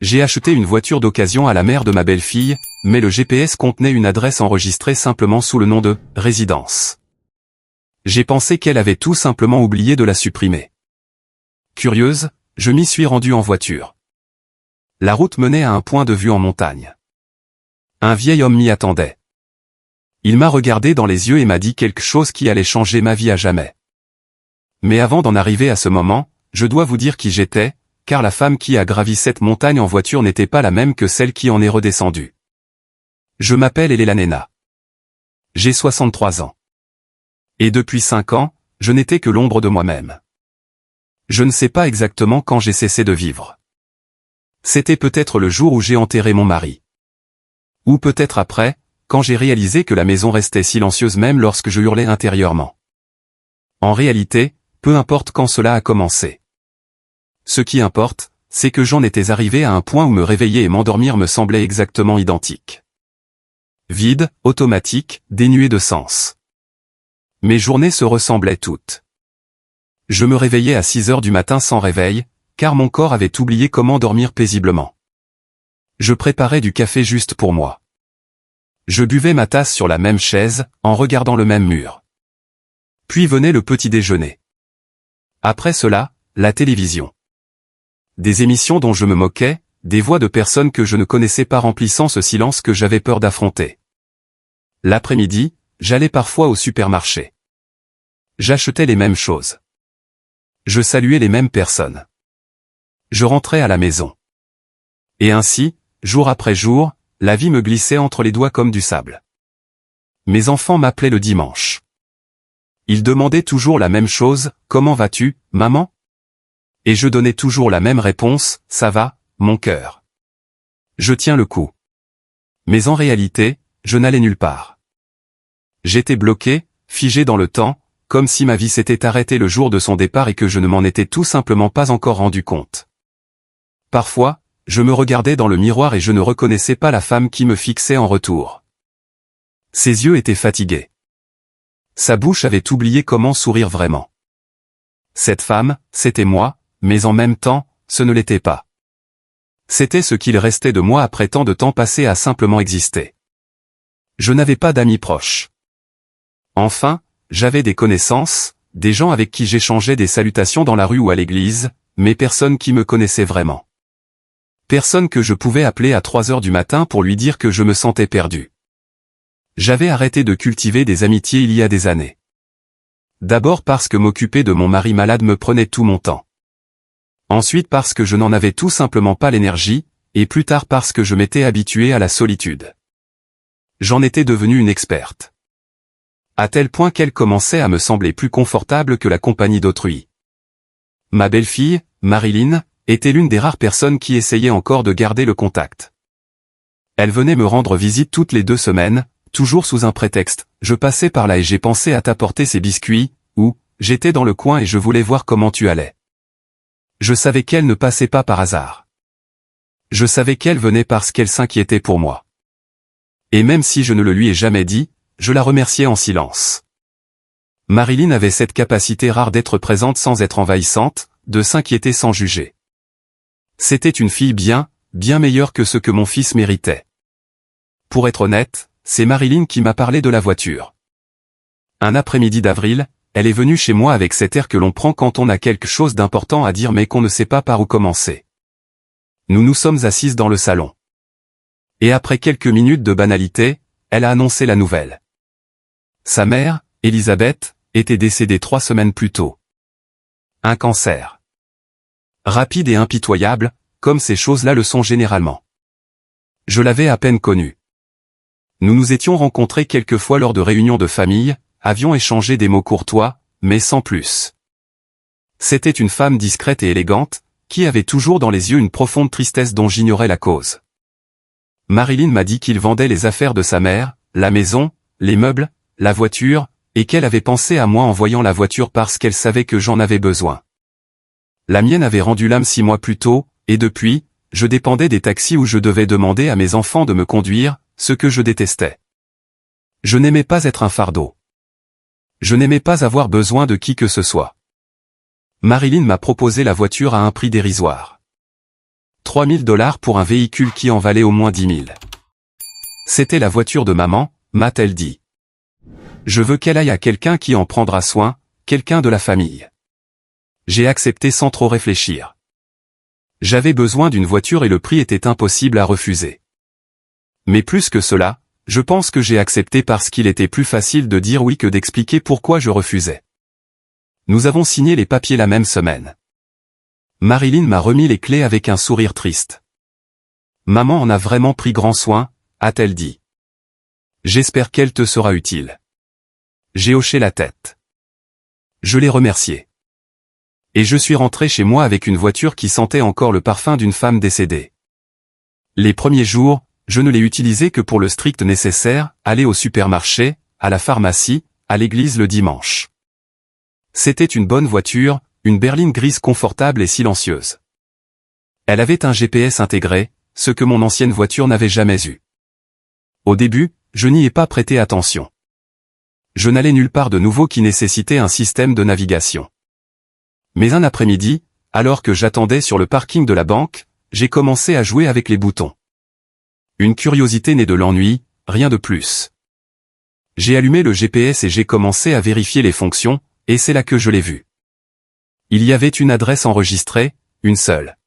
J'ai acheté une voiture d'occasion à la mère de ma belle-fille, mais le GPS contenait une adresse enregistrée simplement sous le nom de « résidence ». J'ai pensé qu'elle avait tout simplement oublié de la supprimer. Curieuse, je m'y suis rendu en voiture. La route menait à un point de vue en montagne. Un vieil homme m'y attendait. Il m'a regardé dans les yeux et m'a dit quelque chose qui allait changer ma vie à jamais. Mais avant d'en arriver à ce moment, je dois vous dire qui j'étais, car la femme qui a gravi cette montagne en voiture n'était pas la même que celle qui en est redescendue. Je m'appelle Elena. J'ai 63 ans. Et depuis 5 ans, je n'étais que l'ombre de moi-même. Je ne sais pas exactement quand j'ai cessé de vivre. C'était peut-être le jour où j'ai enterré mon mari. Ou peut-être après, quand j'ai réalisé que la maison restait silencieuse même lorsque je hurlais intérieurement. En réalité, peu importe quand cela a commencé. Ce qui importe, c'est que j'en étais arrivé à un point où me réveiller et m'endormir me semblaient exactement identiques. Vide, automatique, dénué de sens. Mes journées se ressemblaient toutes. Je me réveillais à 6 heures du matin sans réveil, car mon corps avait oublié comment dormir paisiblement. Je préparais du café juste pour moi. Je buvais ma tasse sur la même chaise, en regardant le même mur. Puis venait le petit déjeuner. Après cela, la télévision. Des émissions dont je me moquais, des voix de personnes que je ne connaissais pas remplissant ce silence que j'avais peur d'affronter. L'après-midi, j'allais parfois au supermarché. J'achetais les mêmes choses. Je saluais les mêmes personnes. Je rentrais à la maison. Et ainsi, jour après jour, la vie me glissait entre les doigts comme du sable. Mes enfants m'appelaient le dimanche. Ils demandaient toujours la même chose, « Comment vas-tu, maman ?» Et je donnais toujours la même réponse, « Ça va, mon cœur. Je tiens le coup. » Mais en réalité, je n'allais nulle part. J'étais bloqué, figé dans le temps, comme si ma vie s'était arrêtée le jour de son départ et que je ne m'en étais tout simplement pas encore rendu compte. Parfois, je me regardais dans le miroir et je ne reconnaissais pas la femme qui me fixait en retour. Ses yeux étaient fatigués. Sa bouche avait oublié comment sourire vraiment. Cette femme, c'était moi, mais en même temps, ce ne l'était pas. C'était ce qu'il restait de moi après tant de temps passé à simplement exister. Je n'avais pas d'amis proches. Enfin, j'avais des connaissances, des gens avec qui j'échangeais des salutations dans la rue ou à l'église, mais personne qui me connaissait vraiment. Personne que je pouvais appeler à 3 heures du matin pour lui dire que je me sentais perdu. J'avais arrêté de cultiver des amitiés il y a des années. D'abord parce que m'occuper de mon mari malade me prenait tout mon temps. Ensuite parce que je n'en avais tout simplement pas l'énergie, et plus tard parce que je m'étais habitué à la solitude. J'en étais devenu une experte. À tel point qu'elle commençait à me sembler plus confortable que la compagnie d'autrui. Ma belle-fille, Marilyn, était l'une des rares personnes qui essayait encore de garder le contact. Elle venait me rendre visite toutes les 2 semaines, toujours sous un prétexte, je passais par là et j'ai pensé à t'apporter ces biscuits, ou, j'étais dans le coin et je voulais voir comment tu allais. Je savais qu'elle ne passait pas par hasard. Je savais qu'elle venait parce qu'elle s'inquiétait pour moi. Et même si je ne le lui ai jamais dit, je la remerciais en silence. Marilyn avait cette capacité rare d'être présente sans être envahissante, de s'inquiéter sans juger. C'était une fille bien meilleure que ce que mon fils méritait. Pour être honnête, c'est Marilyn qui m'a parlé de la voiture. Un après-midi d'avril, elle est venue chez moi avec cet air que l'on prend quand on a quelque chose d'important à dire mais qu'on ne sait pas par où commencer. Nous nous sommes assises dans le salon. Et après quelques minutes de banalité, elle a annoncé la nouvelle. Sa mère, Elisabeth, était décédée 3 semaines plus tôt. Un cancer. Rapide et impitoyable, comme ces choses-là le sont généralement. Je l'avais à peine connue. Nous nous étions rencontrés quelques fois lors de réunions de famille, avions échangé des mots courtois, mais sans plus. C'était une femme discrète et élégante, qui avait toujours dans les yeux une profonde tristesse dont j'ignorais la cause. Marilyn m'a dit qu'il vendait les affaires de sa mère, la maison, les meubles, la voiture, et qu'elle avait pensé à moi en voyant la voiture parce qu'elle savait que j'en avais besoin. La mienne avait rendu l'âme 6 mois plus tôt, et depuis, je dépendais des taxis où je devais demander à mes enfants de me conduire, ce que je détestais. Je n'aimais pas être un fardeau. Je n'aimais pas avoir besoin de qui que ce soit. Marilyn m'a proposé la voiture à un prix dérisoire. $3 000 pour un véhicule qui en valait au moins 10 000. C'était la voiture de maman, m'a-t-elle dit. Je veux qu'elle aille à quelqu'un qui en prendra soin, quelqu'un de la famille. J'ai accepté sans trop réfléchir. J'avais besoin d'une voiture et le prix était impossible à refuser. Mais plus que cela, je pense que j'ai accepté parce qu'il était plus facile de dire oui que d'expliquer pourquoi je refusais. Nous avons signé les papiers la même semaine. Marilyn m'a remis les clés avec un sourire triste. Maman en a vraiment pris grand soin, a-t-elle dit. J'espère qu'elle te sera utile. J'ai hoché la tête. Je l'ai remerciée. Et je suis rentré chez moi avec une voiture qui sentait encore le parfum d'une femme décédée. Les premiers jours, je ne l'ai utilisée que pour le strict nécessaire, aller au supermarché, à la pharmacie, à l'église le dimanche. C'était une bonne voiture, une berline grise confortable et silencieuse. Elle avait un GPS intégré, ce que mon ancienne voiture n'avait jamais eu. Au début, je n'y ai pas prêté attention. Je n'allais nulle part de nouveau qui nécessitait un système de navigation. Mais un après-midi, alors que j'attendais sur le parking de la banque, j'ai commencé à jouer avec les boutons. Une curiosité née de l'ennui, rien de plus. J'ai allumé le GPS et j'ai commencé à vérifier les fonctions, et c'est là que je l'ai vu. Il y avait une adresse enregistrée, une seule.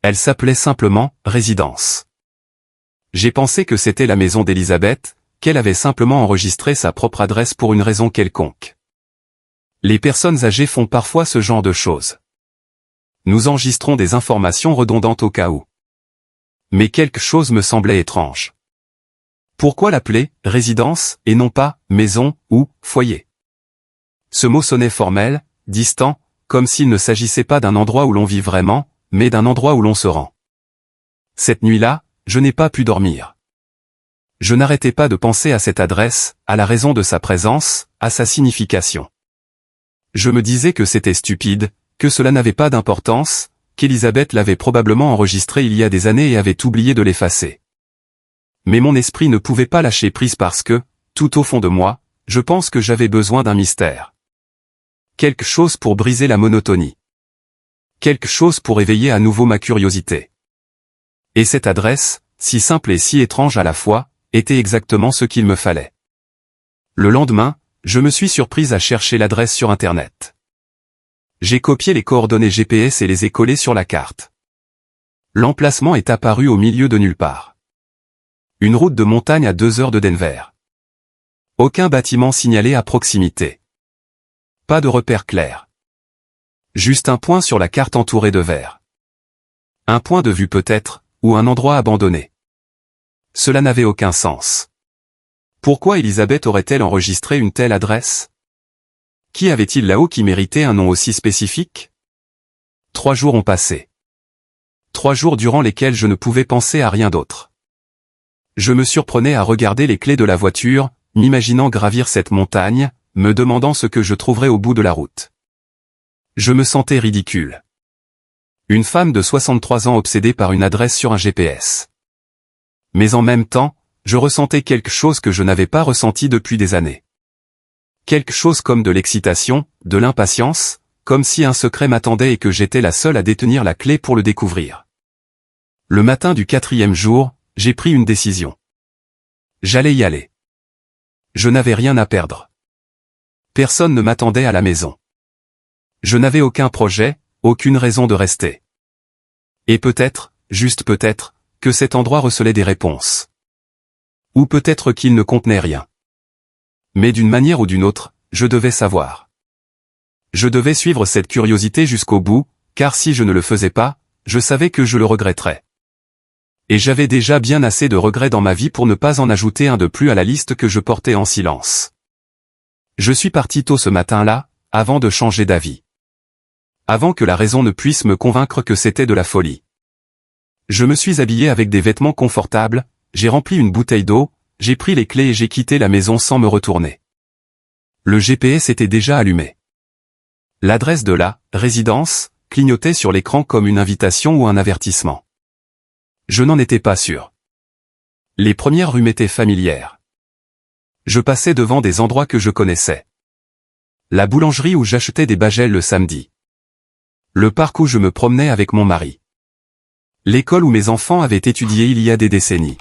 Elle s'appelait simplement « Résidence ». J'ai pensé que c'était la maison d'Elisabeth, qu'elle avait simplement enregistré sa propre adresse pour une raison quelconque. Les personnes âgées font parfois ce genre de choses. Nous enregistrons des informations redondantes au cas où. Mais quelque chose me semblait étrange. Pourquoi l'appeler « résidence » et non pas « maison » ou « foyer » ? Ce mot sonnait formel, distant, comme s'il ne s'agissait pas d'un endroit où l'on vit vraiment, mais d'un endroit où l'on se rend. Cette nuit-là, je n'ai pas pu dormir. Je n'arrêtais pas de penser à cette adresse, à la raison de sa présence, à sa signification. Je me disais que c'était stupide, que cela n'avait pas d'importance, qu'Elisabeth l'avait probablement enregistré il y a des années et avait oublié de l'effacer. Mais mon esprit ne pouvait pas lâcher prise parce que, tout au fond de moi, je pense que j'avais besoin d'un mystère. Quelque chose pour briser la monotonie. Quelque chose pour éveiller à nouveau ma curiosité. Et cette adresse, si simple et si étrange à la fois, était exactement ce qu'il me fallait. Le lendemain, je me suis surprise à chercher l'adresse sur Internet. J'ai copié les coordonnées GPS et les ai collées sur la carte. L'emplacement est apparu au milieu de nulle part. Une route de montagne à 2 heures de Denver. Aucun bâtiment signalé à proximité. Pas de repère clair. Juste un point sur la carte entouré de verre. Un point de vue peut-être, ou un endroit abandonné. Cela n'avait aucun sens. Pourquoi Elisabeth aurait-elle enregistré une telle adresse? Qui avait-il là-haut qui méritait un nom aussi spécifique? 3 jours ont passé. 3 jours durant lesquels je ne pouvais penser à rien d'autre. Je me surprenais à regarder les clés de la voiture, m'imaginant gravir cette montagne, me demandant ce que je trouverais au bout de la route. Je me sentais ridicule. Une femme de 63 ans obsédée par une adresse sur un GPS. Mais en même temps, je ressentais quelque chose que je n'avais pas ressenti depuis des années. Quelque chose comme de l'excitation, de l'impatience, comme si un secret m'attendait et que j'étais la seule à détenir la clé pour le découvrir. Le matin du 4e jour, j'ai pris une décision. J'allais y aller. Je n'avais rien à perdre. Personne ne m'attendait à la maison. Je n'avais aucun projet, aucune raison de rester. Et peut-être, juste peut-être, que cet endroit recelait des réponses. Ou peut-être qu'il ne contenait rien. Mais d'une manière ou d'une autre, je devais savoir. Je devais suivre cette curiosité jusqu'au bout, car si je ne le faisais pas, je savais que je le regretterais. Et j'avais déjà bien assez de regrets dans ma vie pour ne pas en ajouter un de plus à la liste que je portais en silence. Je suis parti tôt ce matin-là, avant de changer d'avis. Avant que la raison ne puisse me convaincre que c'était de la folie. Je me suis habillé avec des vêtements confortables, j'ai rempli une bouteille d'eau, j'ai pris les clés et j'ai quitté la maison sans me retourner. Le GPS était déjà allumé. L'adresse de la résidence clignotait sur l'écran comme une invitation ou un avertissement. Je n'en étais pas sûr. Les premières rues m'étaient familières. Je passais devant des endroits que je connaissais. La boulangerie où j'achetais des bagels le samedi. Le parc où je me promenais avec mon mari. L'école où mes enfants avaient étudié il y a des décennies.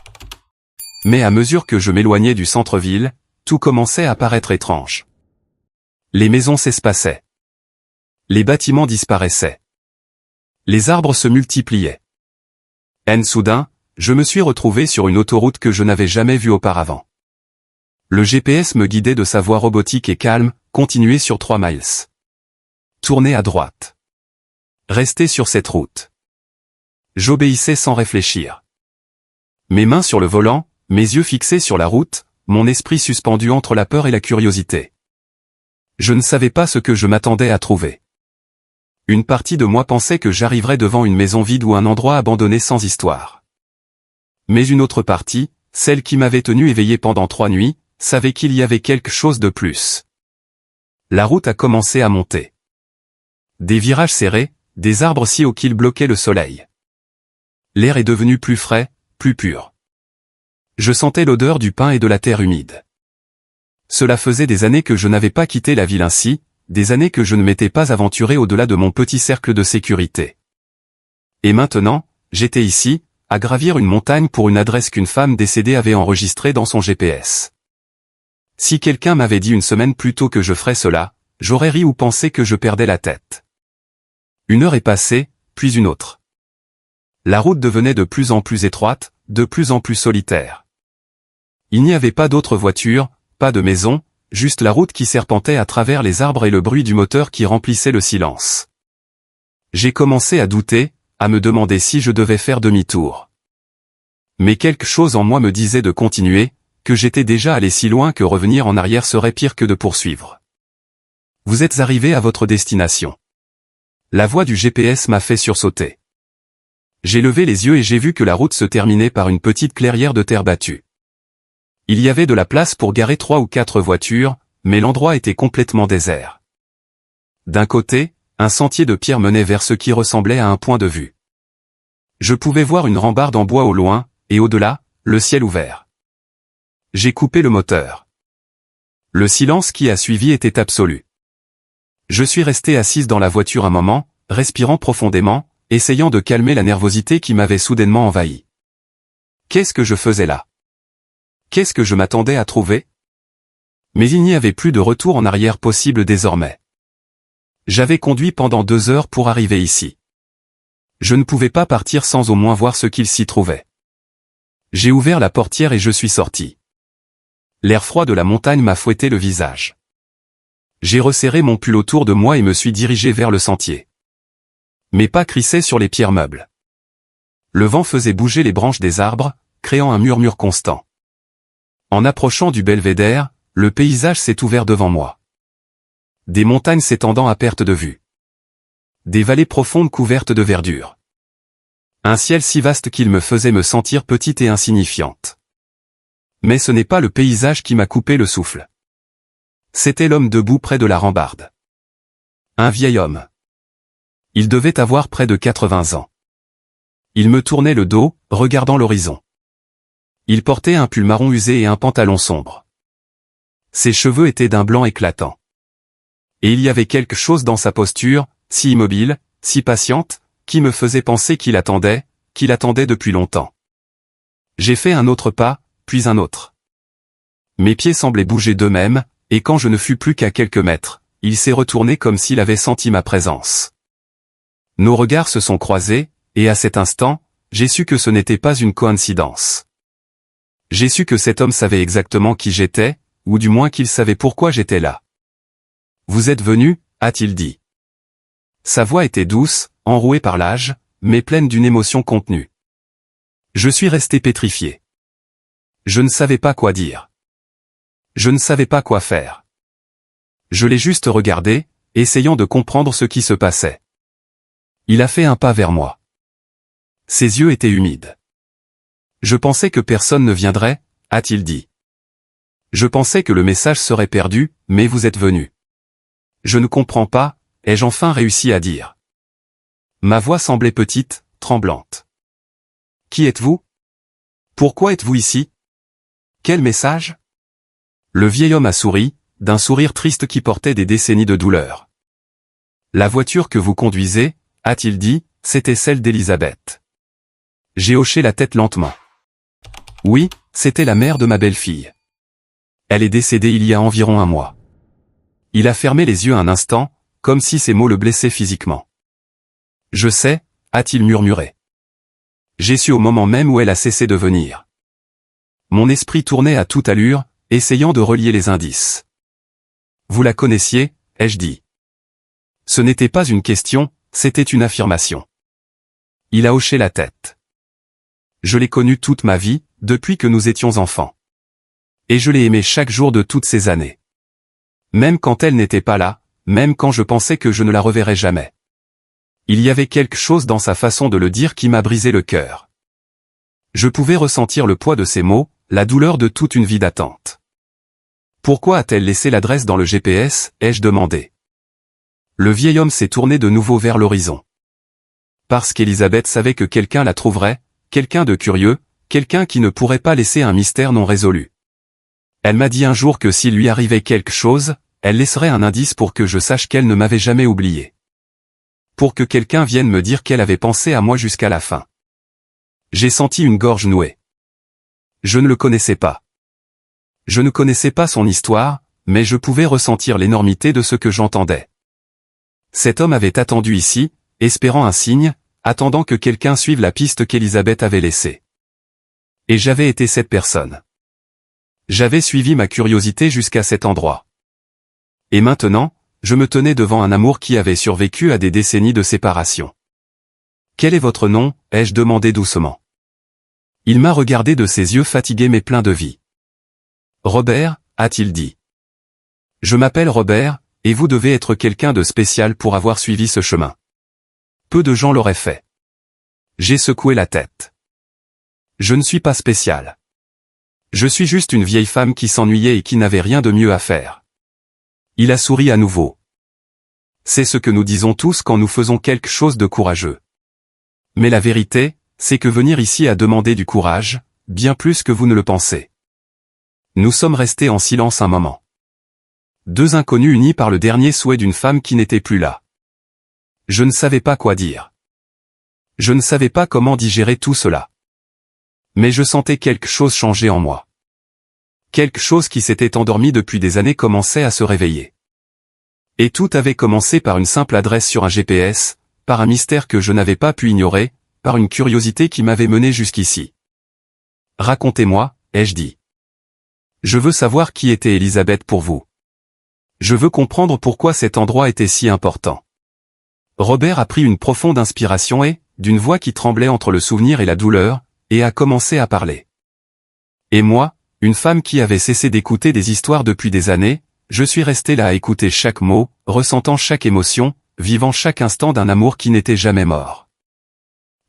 Mais à mesure que je m'éloignais du centre-ville, tout commençait à paraître étrange. Les maisons s'espaçaient. Les bâtiments disparaissaient. Les arbres se multipliaient. Soudain, je me suis retrouvé sur une autoroute que je n'avais jamais vue auparavant. Le GPS me guidait de sa voie robotique et calme, continuez sur 3 miles. Tournez à droite. Restez sur cette route. J'obéissais sans réfléchir. Mes mains sur le volant, mes yeux fixés sur la route, mon esprit suspendu entre la peur et la curiosité. Je ne savais pas ce que je m'attendais à trouver. Une partie de moi pensait que j'arriverais devant une maison vide ou un endroit abandonné sans histoire. Mais une autre partie, celle qui m'avait tenu éveillé pendant 3 nuits, savait qu'il y avait quelque chose de plus. La route a commencé à monter. Des virages serrés, des arbres si hauts qu'ils bloquaient le soleil. L'air est devenu plus frais, plus pur. Je sentais l'odeur du pain et de la terre humide. Cela faisait des années que je n'avais pas quitté la ville ainsi, des années que je ne m'étais pas aventuré au-delà de mon petit cercle de sécurité. Et maintenant, j'étais ici, à gravir une montagne pour une adresse qu'une femme décédée avait enregistrée dans son GPS. Si quelqu'un m'avait dit une semaine plus tôt que je ferais cela, j'aurais ri ou pensé que je perdais la tête. 1 heure est passée, puis une autre. La route devenait de plus en plus étroite, de plus en plus solitaire. Il n'y avait pas d'autres voitures, pas de maison, juste la route qui serpentait à travers les arbres et le bruit du moteur qui remplissait le silence. J'ai commencé à douter, à me demander si je devais faire demi-tour. Mais quelque chose en moi me disait de continuer, que j'étais déjà allé si loin que revenir en arrière serait pire que de poursuivre. Vous êtes arrivé à votre destination. La voix du GPS m'a fait sursauter. J'ai levé les yeux et j'ai vu que la route se terminait par une petite clairière de terre battue. Il y avait de la place pour garer 3 ou 4 voitures, mais l'endroit était complètement désert. D'un côté, un sentier de pierre menait vers ce qui ressemblait à un point de vue. Je pouvais voir une rambarde en bois au loin, et au-delà, le ciel ouvert. J'ai coupé le moteur. Le silence qui a suivi était absolu. Je suis resté assise dans la voiture un moment, respirant profondément, essayant de calmer la nervosité qui m'avait soudainement envahi. Qu'est-ce que je faisais là? Qu'est-ce que je m'attendais à trouver? Mais il n'y avait plus de retour en arrière possible désormais. J'avais conduit pendant 2 heures pour arriver ici. Je ne pouvais pas partir sans au moins voir ce qu'il s'y trouvait. J'ai ouvert la portière et je suis sorti. L'air froid de la montagne m'a fouetté le visage. J'ai resserré mon pull autour de moi et me suis dirigé vers le sentier. Mes pas crissaient sur les pierres meubles. Le vent faisait bouger les branches des arbres, créant un murmure constant. En approchant du belvédère, le paysage s'est ouvert devant moi. Des montagnes s'étendant à perte de vue. Des vallées profondes couvertes de verdure. Un ciel si vaste qu'il me faisait me sentir petite et insignifiante. Mais ce n'est pas le paysage qui m'a coupé le souffle. C'était l'homme debout près de la rambarde. Un vieil homme. Il devait avoir près de 80 ans. Il me tournait le dos, regardant l'horizon. Il portait un pull marron usé et un pantalon sombre. Ses cheveux étaient d'un blanc éclatant. Et il y avait quelque chose dans sa posture, si immobile, si patiente, qui me faisait penser qu'il attendait depuis longtemps. J'ai fait un autre pas, puis un autre. Mes pieds semblaient bouger d'eux-mêmes, et quand je ne fus plus qu'à quelques mètres, il s'est retourné comme s'il avait senti ma présence. Nos regards se sont croisés, et à cet instant, j'ai su que ce n'était pas une coïncidence. J'ai su que cet homme savait exactement qui j'étais, ou du moins qu'il savait pourquoi j'étais là. « Vous êtes venu » a-t-il dit. Sa voix était douce, enrouée par l'âge, mais pleine d'une émotion contenue. Je suis resté pétrifié. Je ne savais pas quoi dire. Je ne savais pas quoi faire. Je l'ai juste regardé, essayant de comprendre ce qui se passait. Il a fait un pas vers moi. Ses yeux étaient humides. Je pensais que personne ne viendrait, a-t-il dit. Je pensais que le message serait perdu, mais vous êtes venu. Je ne comprends pas, ai-je enfin réussi à dire. Ma voix semblait petite, tremblante. Qui êtes-vous? Pourquoi êtes-vous ici? Quel message? Le vieil homme a souri, d'un sourire triste qui portait des décennies de douleur. La voiture que vous conduisez, a-t-il dit, c'était celle d'Elisabeth. J'ai hoché la tête lentement. Oui, c'était la mère de ma belle-fille. Elle est décédée il y a environ un mois. Il a fermé les yeux un instant, comme si ces mots le blessaient physiquement. Je sais, a-t-il murmuré. J'ai su au moment même où elle a cessé de venir. Mon esprit tournait à toute allure, essayant de relier les indices. Vous la connaissiez, ai-je dit. Ce n'était pas une question, c'était une affirmation. Il a hoché la tête. Je l'ai connue toute ma vie, depuis que nous étions enfants. Et je l'ai aimée chaque jour de toutes ces années. Même quand elle n'était pas là, même quand je pensais que je ne la reverrais jamais. Il y avait quelque chose dans sa façon de le dire qui m'a brisé le cœur. Je pouvais ressentir le poids de ses mots, la douleur de toute une vie d'attente. Pourquoi a-t-elle laissé l'adresse dans le GPS, ai-je demandé. Le vieil homme s'est tourné de nouveau vers l'horizon. Parce qu'Elisabeth savait que quelqu'un la trouverait, quelqu'un de curieux, quelqu'un qui ne pourrait pas laisser un mystère non résolu. Elle m'a dit un jour que s'il lui arrivait quelque chose, elle laisserait un indice pour que je sache qu'elle ne m'avait jamais oublié. Pour que quelqu'un vienne me dire qu'elle avait pensé à moi jusqu'à la fin. J'ai senti une gorge nouée. Je ne le connaissais pas. Je ne connaissais pas son histoire, mais je pouvais ressentir l'énormité de ce que j'entendais. Cet homme avait attendu ici, espérant un signe, attendant que quelqu'un suive la piste qu'Elisabeth avait laissée. Et j'avais été cette personne. J'avais suivi ma curiosité jusqu'à cet endroit. Et maintenant, je me tenais devant un amour qui avait survécu à des décennies de séparation. Quel est votre nom, ai-je demandé doucement. Il m'a regardé de ses yeux fatigués mais pleins de vie. Robert, a-t-il dit. Je m'appelle Robert, et vous devez être quelqu'un de spécial pour avoir suivi ce chemin. Peu de gens l'auraient fait. J'ai secoué la tête. Je ne suis pas spécial. Je suis juste une vieille femme qui s'ennuyait et qui n'avait rien de mieux à faire. Il a souri à nouveau. C'est ce que nous disons tous quand nous faisons quelque chose de courageux. Mais la vérité, c'est que venir ici a demandé du courage, bien plus que vous ne le pensez. Nous sommes restés en silence un moment. Deux inconnus unis par le dernier souhait d'une femme qui n'était plus là. Je ne savais pas quoi dire. Je ne savais pas comment digérer tout cela. Mais je sentais quelque chose changer en moi. Quelque chose qui s'était endormi depuis des années commençait à se réveiller. Et tout avait commencé par une simple adresse sur un GPS, par un mystère que je n'avais pas pu ignorer, par une curiosité qui m'avait mené jusqu'ici. Racontez-moi, ai-je dit. Je veux savoir qui était Elisabeth pour vous. Je veux comprendre pourquoi cet endroit était si important. Robert a pris une profonde inspiration et, d'une voix qui tremblait entre le souvenir et la douleur, et a commencé à parler. Et moi, une femme qui avait cessé d'écouter des histoires depuis des années, je suis resté là à écouter chaque mot, ressentant chaque émotion, vivant chaque instant d'un amour qui n'était jamais mort.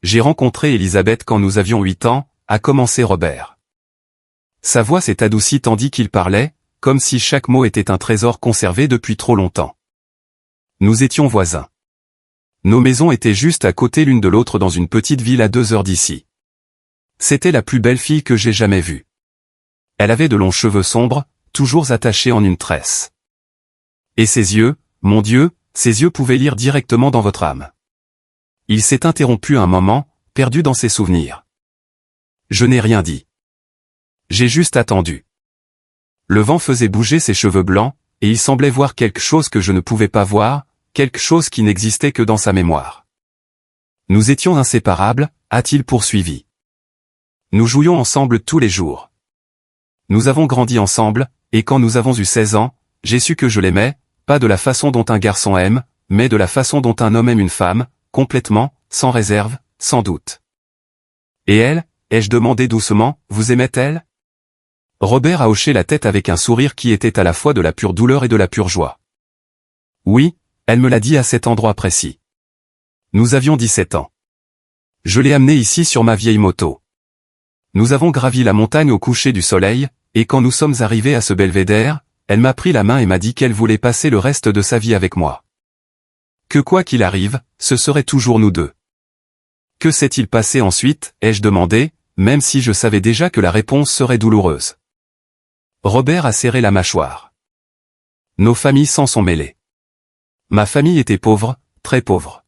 J'ai rencontré Elisabeth quand nous avions 8 ans, a commencé Robert. Sa voix s'est adoucie tandis qu'il parlait, comme si chaque mot était un trésor conservé depuis trop longtemps. Nous étions voisins. Nos maisons étaient juste à côté l'une de l'autre dans une petite ville à 2 heures d'ici. C'était la plus belle fille que j'ai jamais vue. Elle avait de longs cheveux sombres, toujours attachés en une tresse. Et ses yeux, mon Dieu, ses yeux pouvaient lire directement dans votre âme. Il s'est interrompu un moment, perdu dans ses souvenirs. Je n'ai rien dit. J'ai juste attendu. Le vent faisait bouger ses cheveux blancs, et il semblait voir quelque chose que je ne pouvais pas voir, quelque chose qui n'existait que dans sa mémoire. Nous étions inséparables, a-t-il poursuivi. Nous jouions ensemble tous les jours. Nous avons grandi ensemble, et quand nous avons eu 16 ans, j'ai su que je l'aimais, pas de la façon dont un garçon aime, mais de la façon dont un homme aime une femme, complètement, sans réserve, sans doute. Et elle, ai-je demandé doucement, vous aimait-elle? Robert a hoché la tête avec un sourire qui était à la fois de la pure douleur et de la pure joie. Oui, elle me l'a dit à cet endroit précis. Nous avions 17 ans. Je l'ai amenée ici sur ma vieille moto. Nous avons gravi la montagne au coucher du soleil, et quand nous sommes arrivés à ce belvédère, elle m'a pris la main et m'a dit qu'elle voulait passer le reste de sa vie avec moi. Que quoi qu'il arrive, ce serait toujours nous deux. Que s'est-il passé ensuite, ai-je demandé, même si je savais déjà que la réponse serait douloureuse. Robert a serré la mâchoire. Nos familles s'en sont mêlées. Ma famille était pauvre, très pauvre.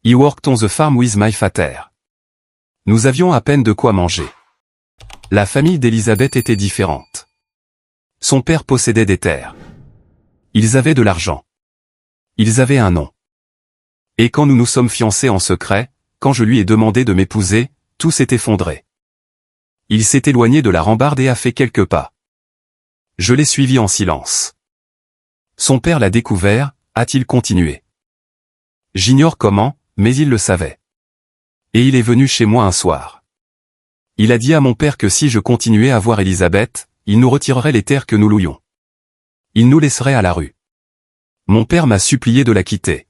I worked on the farm with my father. Nous avions à peine de quoi manger. La famille d'Élisabeth était différente. Son père possédait des terres. Ils avaient de l'argent. Ils avaient un nom. Et quand nous nous sommes fiancés en secret, quand je lui ai demandé de m'épouser, tout s'est effondré. Il s'est éloigné de la rambarde et a fait quelques pas. Je l'ai suivi en silence. Son père l'a découvert, a-t-il continué. J'ignore comment, mais il le savait. Et il est venu chez moi un soir. Il a dit à mon père que si je continuais à voir Élisabeth, il nous retirerait les terres que nous louions. Il nous laisserait à la rue. Mon père m'a supplié de la quitter.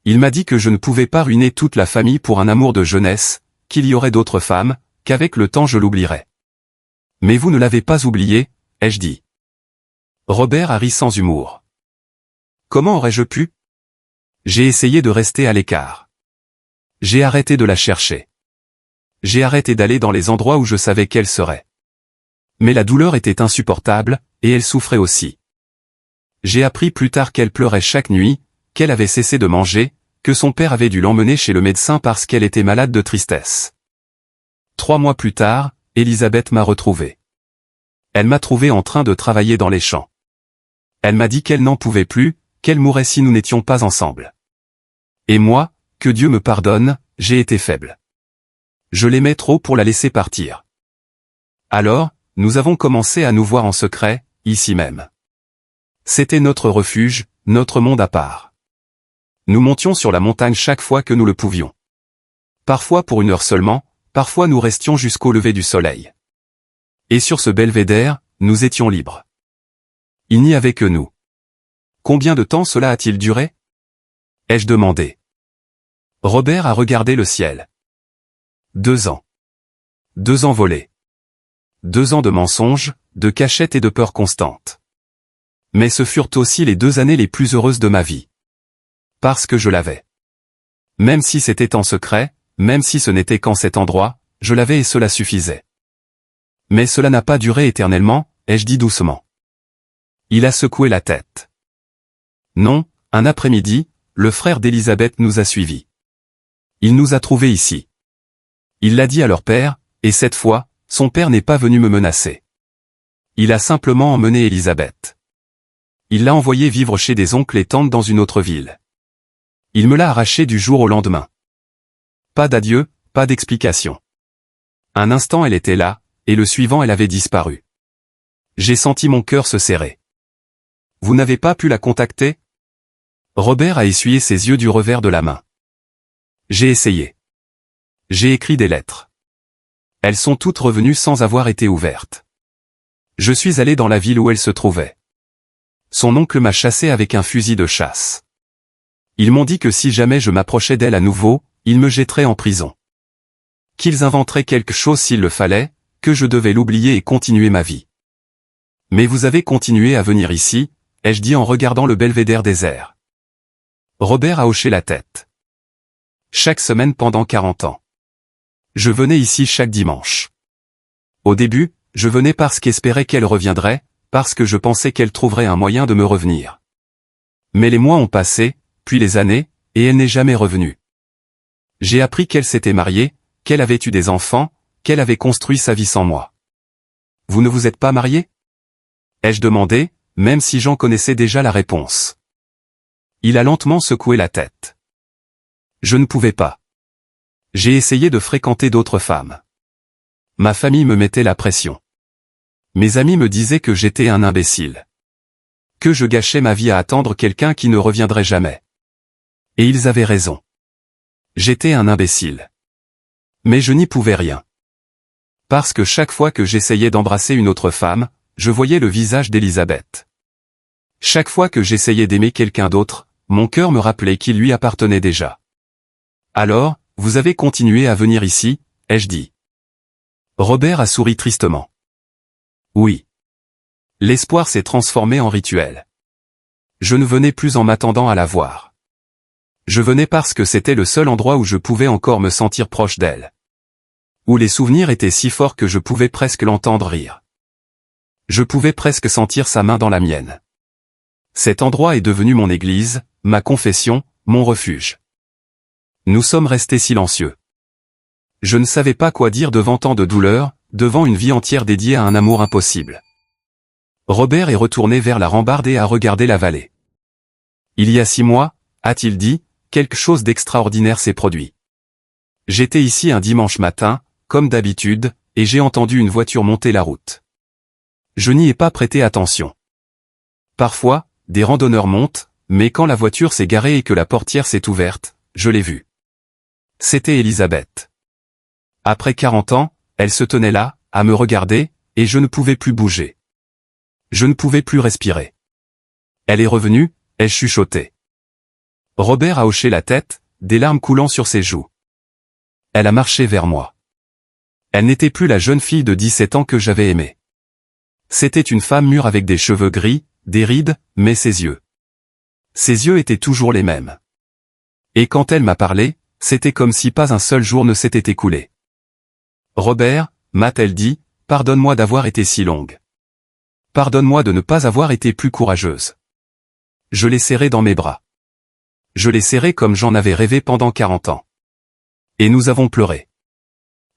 Il m'a dit que je ne pouvais pas ruiner toute la famille pour un amour de jeunesse, qu'il y aurait d'autres femmes, qu'avec le temps je l'oublierais. Mais vous ne l'avez pas oublié, ai-je dit. Robert a ri sans humour. Comment aurais-je pu? J'ai essayé de rester à l'écart. J'ai arrêté de la chercher. J'ai arrêté d'aller dans les endroits où je savais qu'elle serait. Mais la douleur était insupportable, et elle souffrait aussi. J'ai appris plus tard qu'elle pleurait chaque nuit, qu'elle avait cessé de manger, que son père avait dû l'emmener chez le médecin parce qu'elle était malade de tristesse. 3 mois plus tard, Élisabeth m'a retrouvé. Elle m'a trouvé en train de travailler dans les champs. Elle m'a dit qu'elle n'en pouvait plus, qu'elle mourrait si nous n'étions pas ensemble. Et moi, que Dieu me pardonne, j'ai été faible. Je l'aimais trop pour la laisser partir. Alors, nous avons commencé à nous voir en secret, ici même. C'était notre refuge, notre monde à part. Nous montions sur la montagne chaque fois que nous le pouvions. Parfois pour 1 heure seulement, parfois nous restions jusqu'au lever du soleil. Et sur ce belvédère, nous étions libres. Il n'y avait que nous. Combien de temps cela a-t-il duré? Ai-je demandé. Robert a regardé le ciel. 2 ans. 2 ans volés. 2 ans de mensonges, de cachettes et de peurs constantes. Mais ce furent aussi les 2 années les plus heureuses de ma vie. Parce que je l'avais. Même si c'était en secret, même si ce n'était qu'en cet endroit, je l'avais et cela suffisait. Mais cela n'a pas duré éternellement, ai-je dit doucement. Il a secoué la tête. Non, un après-midi, le frère d'Élisabeth nous a suivis. Il nous a trouvés ici. Il l'a dit à leur père, et cette fois, son père n'est pas venu me menacer. Il a simplement emmené Élisabeth. Il l'a envoyée vivre chez des oncles et tantes dans une autre ville. Il me l'a arrachée du jour au lendemain. Pas d'adieu, pas d'explication. Un instant elle était là, et le suivant elle avait disparu. J'ai senti mon cœur se serrer. Vous n'avez pas pu la contacter? Robert a essuyé ses yeux du revers de la main. J'ai essayé. J'ai écrit des lettres. Elles sont toutes revenues sans avoir été ouvertes. Je suis allé dans la ville où elle se trouvait. Son oncle m'a chassé avec un fusil de chasse. Ils m'ont dit que si jamais je m'approchais d'elle à nouveau, ils me jetteraient en prison. Qu'ils inventeraient quelque chose s'il le fallait, que je devais l'oublier et continuer ma vie. Mais vous avez continué à venir ici, ai-je dit en regardant le belvédère désert. Robert a hoché la tête. Chaque semaine pendant 40 ans. Je venais ici chaque dimanche. Au début, je venais parce qu'espérais qu'elle reviendrait, parce que je pensais qu'elle trouverait un moyen de me revenir. Mais les mois ont passé, puis les années, et elle n'est jamais revenue. J'ai appris qu'elle s'était mariée, qu'elle avait eu des enfants, qu'elle avait construit sa vie sans moi. Vous ne vous êtes pas marié? Ai-je demandé, même si j'en connaissais déjà la réponse. Il a lentement secoué la tête. Je ne pouvais pas. J'ai essayé de fréquenter d'autres femmes. Ma famille me mettait la pression. Mes amis me disaient que j'étais un imbécile. Que je gâchais ma vie à attendre quelqu'un qui ne reviendrait jamais. Et ils avaient raison. J'étais un imbécile. Mais je n'y pouvais rien. Parce que chaque fois que j'essayais d'embrasser une autre femme, je voyais le visage d'Élisabeth. Chaque fois que j'essayais d'aimer quelqu'un d'autre, mon cœur me rappelait qu'il lui appartenait déjà. Alors, vous avez continué à venir ici, ai-je dit. Robert a souri tristement. Oui. L'espoir s'est transformé en rituel. Je ne venais plus en m'attendant à la voir. Je venais parce que c'était le seul endroit où je pouvais encore me sentir proche d'elle. Où les souvenirs étaient si forts que je pouvais presque l'entendre rire. Je pouvais presque sentir sa main dans la mienne. Cet endroit est devenu mon église, ma confession, mon refuge. Nous sommes restés silencieux. Je ne savais pas quoi dire devant tant de douleur, devant une vie entière dédiée à un amour impossible. Robert est retourné vers la rambarde et a regardé la vallée. Il y a 6 mois, a-t-il dit, quelque chose d'extraordinaire s'est produit. J'étais ici un dimanche matin, comme d'habitude, et j'ai entendu une voiture monter la route. Je n'y ai pas prêté attention. Parfois, des randonneurs montent, mais quand la voiture s'est garée et que la portière s'est ouverte, je l'ai vue. C'était Elisabeth. Après 40 ans, elle se tenait là, à me regarder, et je ne pouvais plus bouger. Je ne pouvais plus respirer. Elle est revenue, elle chuchotait. Robert a hoché la tête, des larmes coulant sur ses joues. Elle a marché vers moi. Elle n'était plus la jeune fille de 17 ans que j'avais aimée. C'était une femme mûre avec des cheveux gris, des rides, mais ses yeux. Ses yeux étaient toujours les mêmes. Et quand elle m'a parlé, c'était comme si pas un seul jour ne s'était écoulé. Robert, m'a-t-elle dit, pardonne-moi d'avoir été si longue. Pardonne-moi de ne pas avoir été plus courageuse. Je l'ai serrée dans mes bras. Je l'ai serrée comme j'en avais rêvé pendant 40 ans. Et nous avons pleuré.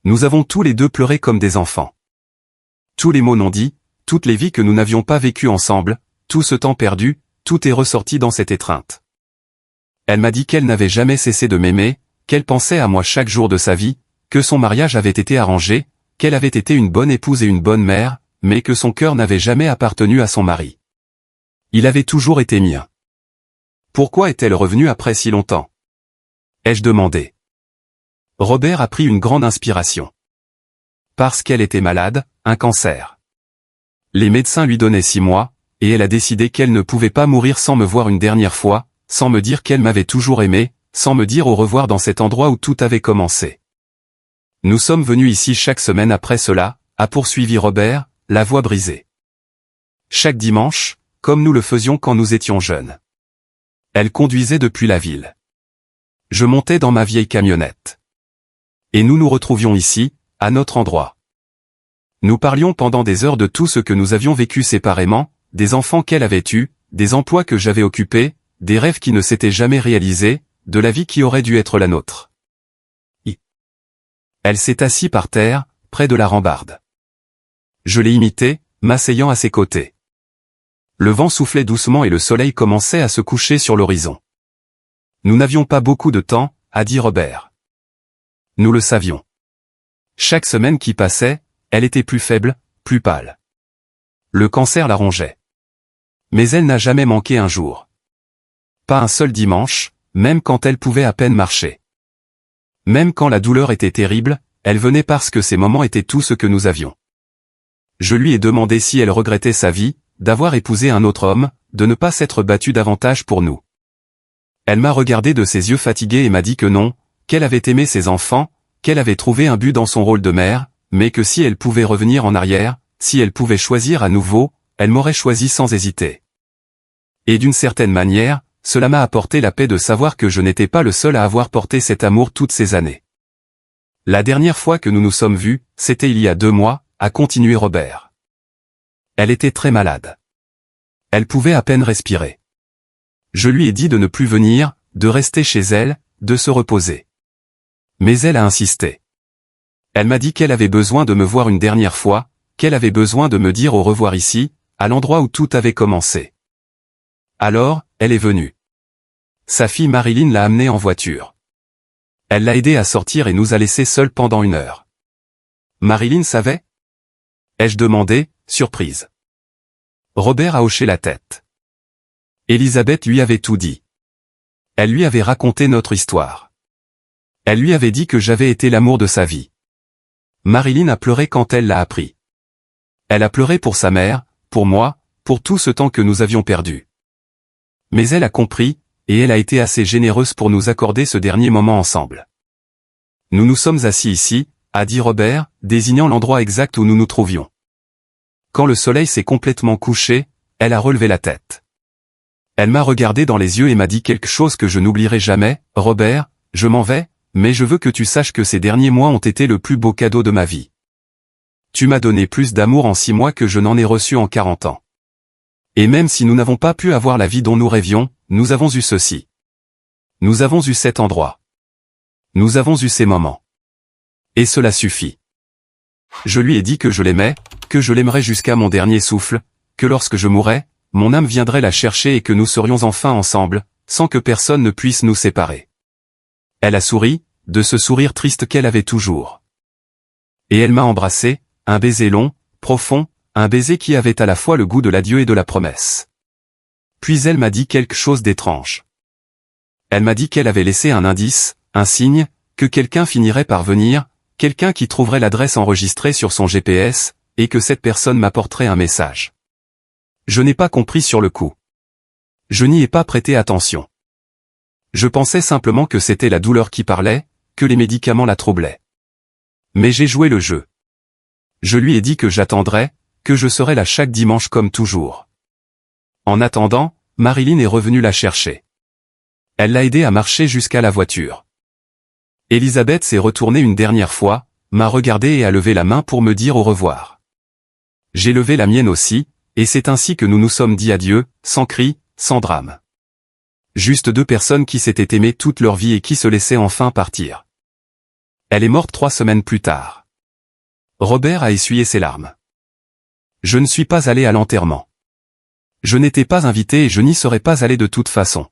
Nous avons tous les deux pleuré comme des enfants. Tous les mots non dits, toutes les vies que nous n'avions pas vécues ensemble, tout ce temps perdu, tout est ressorti dans cette étreinte. Elle m'a dit qu'elle n'avait jamais cessé de m'aimer, qu'elle pensait à moi chaque jour de sa vie, que son mariage avait été arrangé, qu'elle avait été une bonne épouse et une bonne mère, mais que son cœur n'avait jamais appartenu à son mari. Il avait toujours été mien. Pourquoi est-elle revenue après si longtemps? Ai-je demandé. Robert a pris une grande inspiration. Parce qu'elle était malade, un cancer. Les médecins lui donnaient 6 mois, et elle a décidé qu'elle ne pouvait pas mourir sans me voir une dernière fois, sans me dire qu'elle m'avait toujours aimé, sans me dire au revoir dans cet endroit où tout avait commencé. Nous sommes venus ici chaque semaine après cela, a poursuivi Robert, la voix brisée. Chaque dimanche, comme nous le faisions quand nous étions jeunes. Elle conduisait depuis la ville. Je montais dans ma vieille camionnette. Et nous nous retrouvions ici, à notre endroit. Nous parlions pendant des heures de tout ce que nous avions vécu séparément, des enfants qu'elle avait eus, des emplois que j'avais occupés, des rêves qui ne s'étaient jamais réalisés, de la vie qui aurait dû être la nôtre. Elle s'est assise par terre, près de la rambarde. Je l'ai imitée, m'asseyant à ses côtés. Le vent soufflait doucement et le soleil commençait à se coucher sur l'horizon. Nous n'avions pas beaucoup de temps, a dit Robert. Nous le savions. Chaque semaine qui passait, elle était plus faible, plus pâle. Le cancer la rongeait. Mais elle n'a jamais manqué un jour. Pas un seul dimanche, même quand elle pouvait à peine marcher. Même quand la douleur était terrible, elle venait parce que ces moments étaient tout ce que nous avions. Je lui ai demandé si elle regrettait sa vie, d'avoir épousé un autre homme, de ne pas s'être battue davantage pour nous. Elle m'a regardé de ses yeux fatigués et m'a dit que non, qu'elle avait aimé ses enfants, qu'elle avait trouvé un but dans son rôle de mère, mais que si elle pouvait revenir en arrière, si elle pouvait choisir à nouveau, elle m'aurait choisi sans hésiter. Et d'une certaine manière, cela m'a apporté la paix de savoir que je n'étais pas le seul à avoir porté cet amour toutes ces années. La dernière fois que nous nous sommes vus, c'était il y a 2 mois, a continué Robert. Elle était très malade. Elle pouvait à peine respirer. Je lui ai dit de ne plus venir, de rester chez elle, de se reposer. Mais elle a insisté. Elle m'a dit qu'elle avait besoin de me voir une dernière fois, qu'elle avait besoin de me dire au revoir ici, à l'endroit où tout avait commencé. Alors, elle est venue. Sa fille Marilyn l'a amenée en voiture. Elle l'a aidée à sortir et nous a laissés seuls pendant 1 heure. Marilyn savait? Ai-je demandé, surprise. Robert a hoché la tête. Elisabeth lui avait tout dit. Elle lui avait raconté notre histoire. Elle lui avait dit que j'avais été l'amour de sa vie. Marilyn a pleuré quand elle l'a appris. Elle a pleuré pour sa mère, pour moi, pour tout ce temps que nous avions perdu. Mais elle a compris, et elle a été assez généreuse pour nous accorder ce dernier moment ensemble. Nous nous sommes assis ici, a dit Robert, désignant l'endroit exact où nous nous trouvions. Quand le soleil s'est complètement couché, elle a relevé la tête. Elle m'a regardé dans les yeux et m'a dit quelque chose que je n'oublierai jamais, Robert, je m'en vais, mais je veux que tu saches que ces derniers mois ont été le plus beau cadeau de ma vie. Tu m'as donné plus d'amour en 6 mois que je n'en ai reçu en 40 ans. Et même si nous n'avons pas pu avoir la vie dont nous rêvions, nous avons eu ceci. Nous avons eu cet endroit. Nous avons eu ces moments. Et cela suffit. Je lui ai dit que je l'aimais, que je l'aimerais jusqu'à mon dernier souffle, que lorsque je mourrais, mon âme viendrait la chercher et que nous serions enfin ensemble, sans que personne ne puisse nous séparer. Elle a souri, de ce sourire triste qu'elle avait toujours. Et elle m'a embrassé, un baiser long, profond, un baiser qui avait à la fois le goût de l'adieu et de la promesse. Puis elle m'a dit quelque chose d'étrange. Elle m'a dit qu'elle avait laissé un indice, un signe, que quelqu'un finirait par venir, quelqu'un qui trouverait l'adresse enregistrée sur son GPS, et que cette personne m'apporterait un message. Je n'ai pas compris sur le coup. Je n'y ai pas prêté attention. Je pensais simplement que c'était la douleur qui parlait, que les médicaments la troublaient. Mais j'ai joué le jeu. Je lui ai dit que j'attendrais, que je serais là chaque dimanche comme toujours. En attendant, Marilyn est revenue la chercher. Elle l'a aidée à marcher jusqu'à la voiture. Elisabeth s'est retournée une dernière fois, m'a regardé et a levé la main pour me dire au revoir. J'ai levé la mienne aussi, et c'est ainsi que nous nous sommes dit adieu, sans cri, sans drame. Juste deux personnes qui s'étaient aimées toute leur vie et qui se laissaient enfin partir. Elle est morte 3 semaines plus tard. Robert a essuyé ses larmes. Je ne suis pas allé à l'enterrement. Je n'étais pas invité et je n'y serais pas allé de toute façon.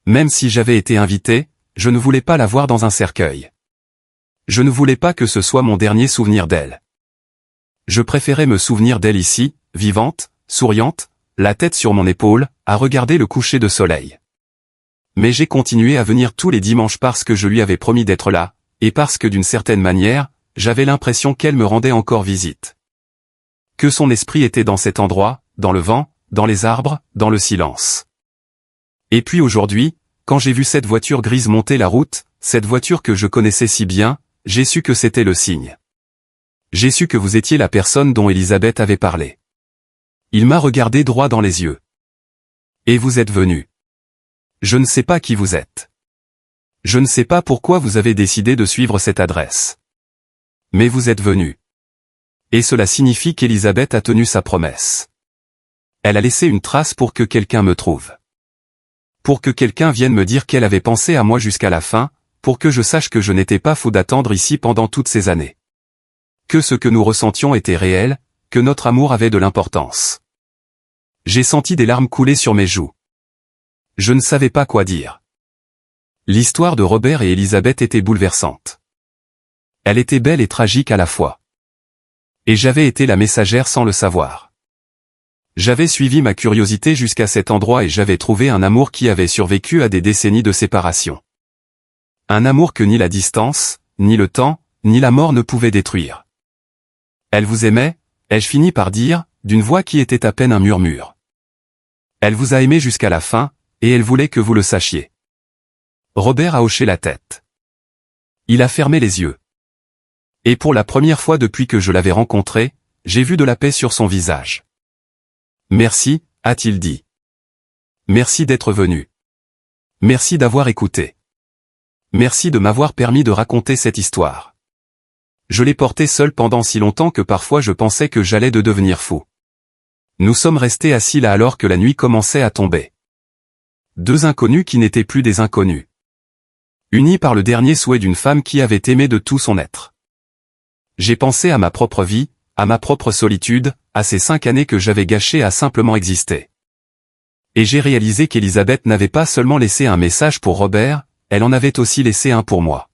Même si j'avais été invité, je ne voulais pas la voir dans un cercueil. Je ne voulais pas que ce soit mon dernier souvenir d'elle. Je préférais me souvenir d'elle ici, vivante, souriante, la tête sur mon épaule, à regarder le coucher de soleil. Mais j'ai continué à venir tous les dimanches parce que je lui avais promis d'être là, et parce que d'une certaine manière, j'avais l'impression qu'elle me rendait encore visite. Que son esprit était dans cet endroit, dans le vent, dans les arbres, dans le silence. Et puis aujourd'hui, quand j'ai vu cette voiture grise monter la route, cette voiture que je connaissais si bien, j'ai su que c'était le signe. J'ai su que vous étiez la personne dont Elisabeth avait parlé. Il m'a regardé droit dans les yeux. Et vous êtes venu. Je ne sais pas qui vous êtes. Je ne sais pas pourquoi vous avez décidé de suivre cette adresse. Mais vous êtes venu. Et cela signifie qu'Elisabeth a tenu sa promesse. Elle a laissé une trace pour que quelqu'un me trouve. Pour que quelqu'un vienne me dire qu'elle avait pensé à moi jusqu'à la fin, pour que je sache que je n'étais pas fou d'attendre ici pendant toutes ces années. Que ce que nous ressentions était réel, que notre amour avait de l'importance. J'ai senti des larmes couler sur mes joues. Je ne savais pas quoi dire. L'histoire de Robert et Elisabeth était bouleversante. Elle était belle et tragique à la fois. Et j'avais été la messagère sans le savoir. J'avais suivi ma curiosité jusqu'à cet endroit et j'avais trouvé un amour qui avait survécu à des décennies de séparation. Un amour que ni la distance, ni le temps, ni la mort ne pouvaient détruire. Elle vous aimait, ai-je fini par dire, d'une voix qui était à peine un murmure. Elle vous a aimé jusqu'à la fin, et elle voulait que vous le sachiez. Robert a hoché la tête. Il a fermé les yeux. Et pour la première fois depuis que je l'avais rencontré, j'ai vu de la paix sur son visage. Merci, a-t-il dit. Merci d'être venu. Merci d'avoir écouté. Merci de m'avoir permis de raconter cette histoire. Je l'ai portée seule pendant si longtemps que parfois je pensais que j'allais de devenir fou. Nous sommes restés assis là alors que la nuit commençait à tomber. Deux inconnus qui n'étaient plus des inconnus. Unis par le dernier souhait d'une femme qui avait aimé de tout son être. J'ai pensé à ma propre vie, à ma propre solitude, à ces 5 années que j'avais gâchées à simplement exister. Et j'ai réalisé qu'Elisabeth n'avait pas seulement laissé un message pour Robert, elle en avait aussi laissé un pour moi.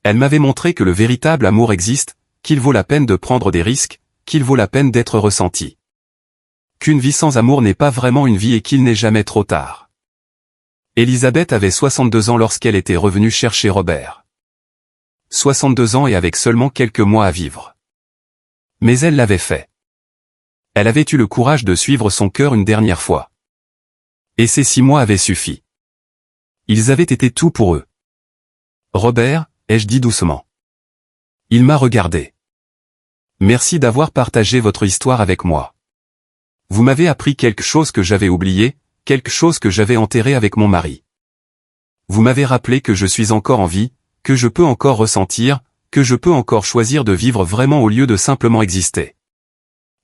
Elle m'avait montré que le véritable amour existe, qu'il vaut la peine de prendre des risques, qu'il vaut la peine d'être ressenti. Qu'une vie sans amour n'est pas vraiment une vie et qu'il n'est jamais trop tard. Elisabeth avait 62 ans lorsqu'elle était revenue chercher Robert. 62 ans et avec seulement quelques mois à vivre. Mais elle l'avait fait. Elle avait eu le courage de suivre son cœur une dernière fois. Et ces 6 mois avaient suffi. Ils avaient été tout pour eux. Robert, ai-je dit doucement. Il m'a regardé. Merci d'avoir partagé votre histoire avec moi. Vous m'avez appris quelque chose que j'avais oublié, quelque chose que j'avais enterré avec mon mari. Vous m'avez rappelé que je suis encore en vie, que je peux encore ressentir, que je peux encore choisir de vivre vraiment au lieu de simplement exister.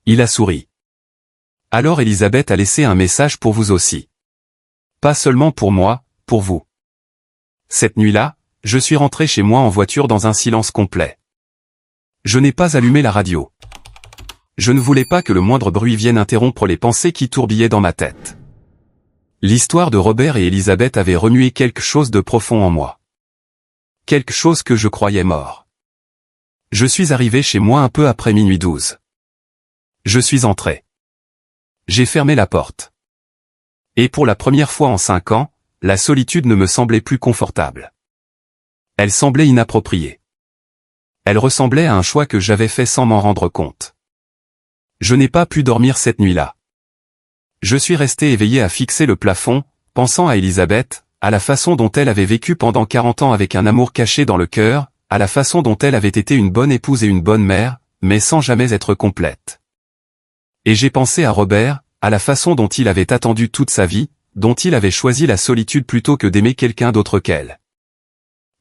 Il a souri. Alors Elisabeth a laissé un message pour vous aussi. Pas seulement pour moi, pour vous. Cette nuit-là, je suis rentré chez moi en voiture dans un silence complet. Je n'ai pas allumé la radio. Je ne voulais pas que le moindre bruit vienne interrompre les pensées qui tourbillaient dans ma tête. L'histoire de Robert et Elisabeth avait remué quelque chose de profond en moi. Quelque chose que je croyais mort. Je suis arrivé chez moi un peu après minuit 12. Je suis entré. J'ai fermé la porte. Et pour la première fois en 5 ans, la solitude ne me semblait plus confortable. Elle semblait inappropriée. Elle ressemblait à un choix que j'avais fait sans m'en rendre compte. Je n'ai pas pu dormir cette nuit-là. Je suis resté éveillé à fixer le plafond, pensant à Elisabeth, à la façon dont elle avait vécu pendant 40 ans avec un amour caché dans le cœur, à la façon dont elle avait été une bonne épouse et une bonne mère, mais sans jamais être complète. Et j'ai pensé à Robert, à la façon dont il avait attendu toute sa vie, dont il avait choisi la solitude plutôt que d'aimer quelqu'un d'autre qu'elle.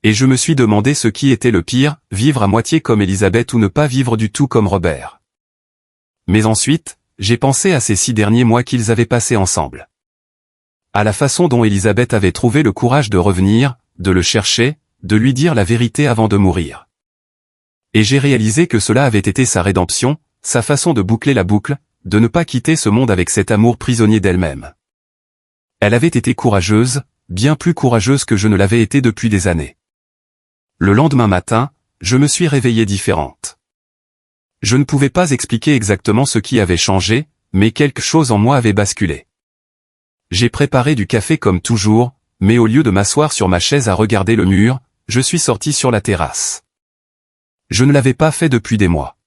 Et je me suis demandé ce qui était le pire, vivre à moitié comme Elisabeth ou ne pas vivre du tout comme Robert. Mais ensuite, j'ai pensé à ces 6 derniers mois qu'ils avaient passés ensemble. À la façon dont Elisabeth avait trouvé le courage de revenir, de le chercher, de lui dire la vérité avant de mourir. Et j'ai réalisé que cela avait été sa rédemption, sa façon de boucler la boucle, de ne pas quitter ce monde avec cet amour prisonnier d'elle-même. Elle avait été courageuse, bien plus courageuse que je ne l'avais été depuis des années. Le lendemain matin, je me suis réveillée différente. Je ne pouvais pas expliquer exactement ce qui avait changé, mais quelque chose en moi avait basculé. J'ai préparé du café comme toujours, mais au lieu de m'asseoir sur ma chaise à regarder le mur, je suis sorti sur la terrasse. Je ne l'avais pas fait depuis des mois.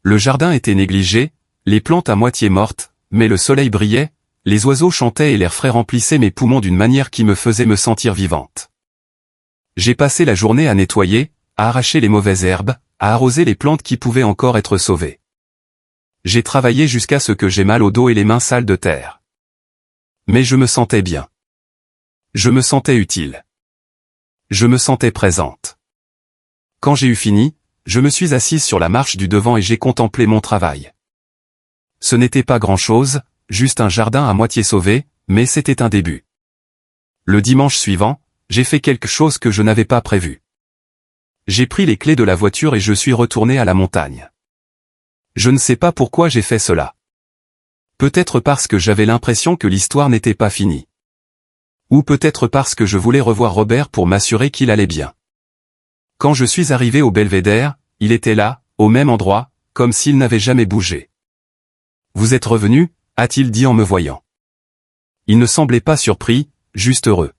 Le jardin était négligé, les plantes à moitié mortes, mais le soleil brillait, les oiseaux chantaient et l'air frais remplissait mes poumons d'une manière qui me faisait me sentir vivante. J'ai passé la journée à nettoyer, à arracher les mauvaises herbes, à arroser les plantes qui pouvaient encore être sauvées. J'ai travaillé jusqu'à ce que j'ai mal au dos et les mains sales de terre. Mais je me sentais bien. Je me sentais utile. Je me sentais présente. Quand j'ai eu fini, je me suis assise sur la marche du devant et j'ai contemplé mon travail. Ce n'était pas grand-chose, juste un jardin à moitié sauvé, mais c'était un début. Le dimanche suivant, j'ai fait quelque chose que je n'avais pas prévu. J'ai pris les clés de la voiture et je suis retourné à la montagne. Je ne sais pas pourquoi j'ai fait cela. Peut-être parce que j'avais l'impression que l'histoire n'était pas finie. Ou peut-être parce que je voulais revoir Robert pour m'assurer qu'il allait bien. Quand je suis arrivé au belvédère, il était là, au même endroit, comme s'il n'avait jamais bougé. « Vous êtes revenu ?» a-t-il dit en me voyant. Il ne semblait pas surpris, juste heureux.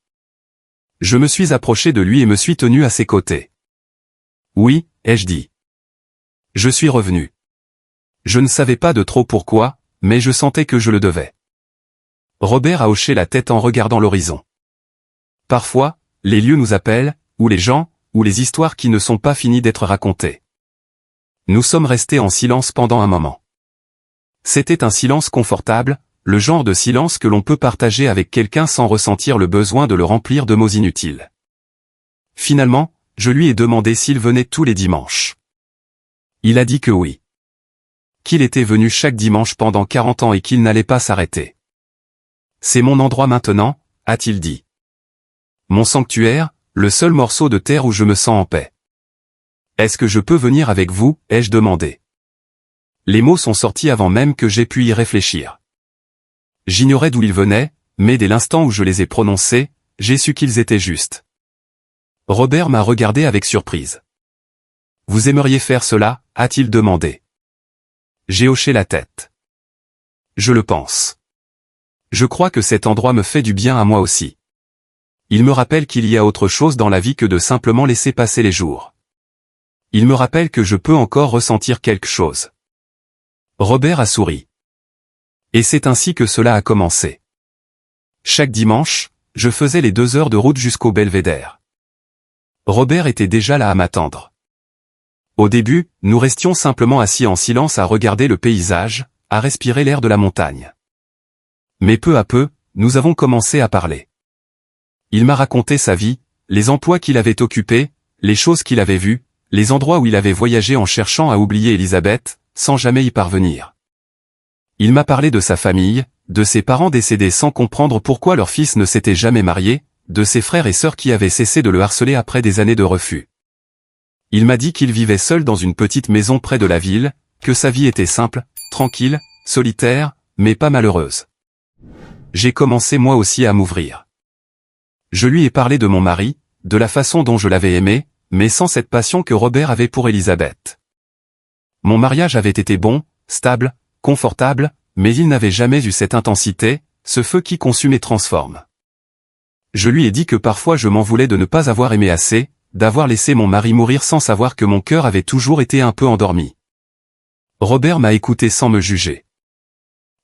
Je me suis approché de lui et me suis tenu à ses côtés. « Oui », ai-je dit. Je suis revenu. Je ne savais pas de trop pourquoi, mais je sentais que je le devais. Robert a hoché la tête en regardant l'horizon. Parfois, les lieux nous appellent, ou les gens, ou les histoires qui ne sont pas finies d'être racontées. Nous sommes restés en silence pendant un moment. C'était un silence confortable, le genre de silence que l'on peut partager avec quelqu'un sans ressentir le besoin de le remplir de mots inutiles. Finalement, je lui ai demandé s'il venait tous les dimanches. Il a dit que oui. Qu'il était venu chaque dimanche pendant 40 ans et qu'il n'allait pas s'arrêter. C'est mon endroit maintenant, a-t-il dit. Mon sanctuaire, le seul morceau de terre où je me sens en paix. Est-ce que je peux venir avec vous, ai-je demandé. Les mots sont sortis avant même que j'aie pu y réfléchir. J'ignorais d'où ils venaient, mais dès l'instant où je les ai prononcés, j'ai su qu'ils étaient justes. Robert m'a regardé avec surprise. « Vous aimeriez faire cela ?» a-t-il demandé. J'ai hoché la tête. Je le pense. Je crois que cet endroit me fait du bien à moi aussi. Il me rappelle qu'il y a autre chose dans la vie que de simplement laisser passer les jours. Il me rappelle que je peux encore ressentir quelque chose. Robert a souri. Et c'est ainsi que cela a commencé. Chaque dimanche, je faisais les 2 heures de route jusqu'au belvédère. Robert était déjà là à m'attendre. Au début, nous restions simplement assis en silence à regarder le paysage, à respirer l'air de la montagne. Mais peu à peu, nous avons commencé à parler. Il m'a raconté sa vie, les emplois qu'il avait occupés, les choses qu'il avait vues, les endroits où il avait voyagé en cherchant à oublier Elisabeth, sans jamais y parvenir. Il m'a parlé de sa famille, de ses parents décédés sans comprendre pourquoi leur fils ne s'était jamais marié, de ses frères et sœurs qui avaient cessé de le harceler après des années de refus. Il m'a dit qu'il vivait seul dans une petite maison près de la ville, que sa vie était simple, tranquille, solitaire, mais pas malheureuse. J'ai commencé moi aussi à m'ouvrir. Je lui ai parlé de mon mari, de la façon dont je l'avais aimé, mais sans cette passion que Robert avait pour Elisabeth. Mon mariage avait été bon, stable, confortable, mais il n'avait jamais eu cette intensité, ce feu qui consume et transforme. Je lui ai dit que parfois je m'en voulais de ne pas avoir aimé assez, d'avoir laissé mon mari mourir sans savoir que mon cœur avait toujours été un peu endormi. Robert m'a écouté sans me juger.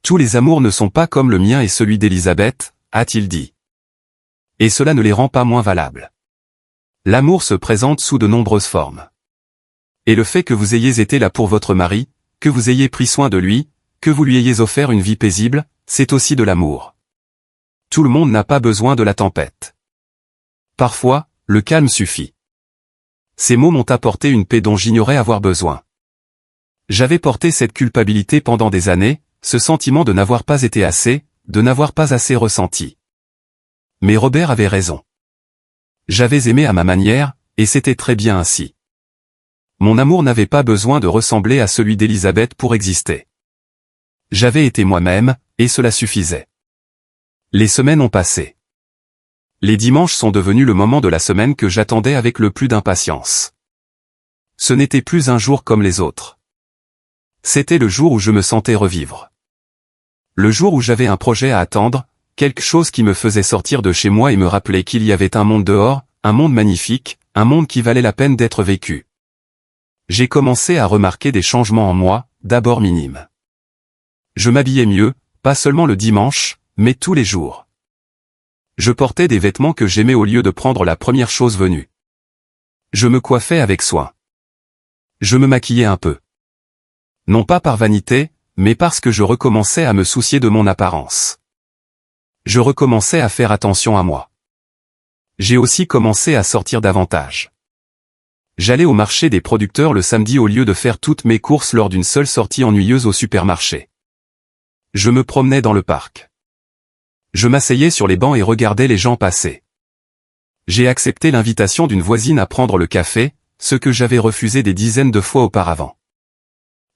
Tous les amours ne sont pas comme le mien et celui d'Elisabeth, a-t-il dit. Et cela ne les rend pas moins valables. L'amour se présente sous de nombreuses formes. Et le fait que vous ayez été là pour votre mari, que vous ayez pris soin de lui, que vous lui ayez offert une vie paisible, c'est aussi de l'amour. Tout le monde n'a pas besoin de la tempête. Parfois, le calme suffit. Ces mots m'ont apporté une paix dont j'ignorais avoir besoin. J'avais porté cette culpabilité pendant des années, ce sentiment de n'avoir pas été assez, de n'avoir pas assez ressenti. Mais Robert avait raison. J'avais aimé à ma manière, et c'était très bien ainsi. Mon amour n'avait pas besoin de ressembler à celui d'Elisabeth pour exister. J'avais été moi-même, et cela suffisait. Les semaines ont passé. Les dimanches sont devenus le moment de la semaine que j'attendais avec le plus d'impatience. Ce n'était plus un jour comme les autres. C'était le jour où je me sentais revivre. Le jour où j'avais un projet à attendre, quelque chose qui me faisait sortir de chez moi et me rappeler qu'il y avait un monde dehors, un monde magnifique, un monde qui valait la peine d'être vécu. J'ai commencé à remarquer des changements en moi, d'abord minimes. Je m'habillais mieux, pas seulement le dimanche, mais tous les jours. Je portais des vêtements que j'aimais au lieu de prendre la première chose venue. Je me coiffais avec soin. Je me maquillais un peu. Non pas par vanité, mais parce que je recommençais à me soucier de mon apparence. Je recommençais à faire attention à moi. J'ai aussi commencé à sortir davantage. J'allais au marché des producteurs le samedi au lieu de faire toutes mes courses lors d'une seule sortie ennuyeuse au supermarché. Je me promenais dans le parc. Je m'asseyais sur les bancs et regardais les gens passer. J'ai accepté l'invitation d'une voisine à prendre le café, ce que j'avais refusé des dizaines de fois auparavant.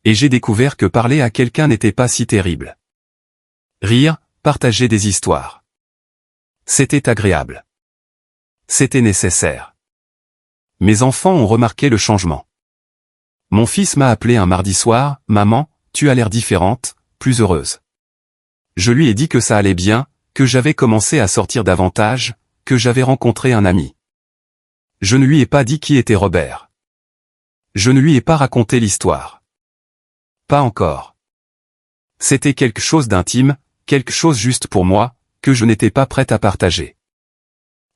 Et j'ai découvert que parler à quelqu'un n'était pas si terrible. Rire, partager des histoires. C'était agréable. C'était nécessaire. Mes enfants ont remarqué le changement. Mon fils m'a appelé un mardi soir, « Maman, tu as l'air différente, plus heureuse. » Je lui ai dit que ça allait bien, que j'avais commencé à sortir davantage, que j'avais rencontré un ami. Je ne lui ai pas dit qui était Robert. Je ne lui ai pas raconté l'histoire. Pas encore. C'était quelque chose d'intime, quelque chose juste pour moi, que je n'étais pas prête à partager.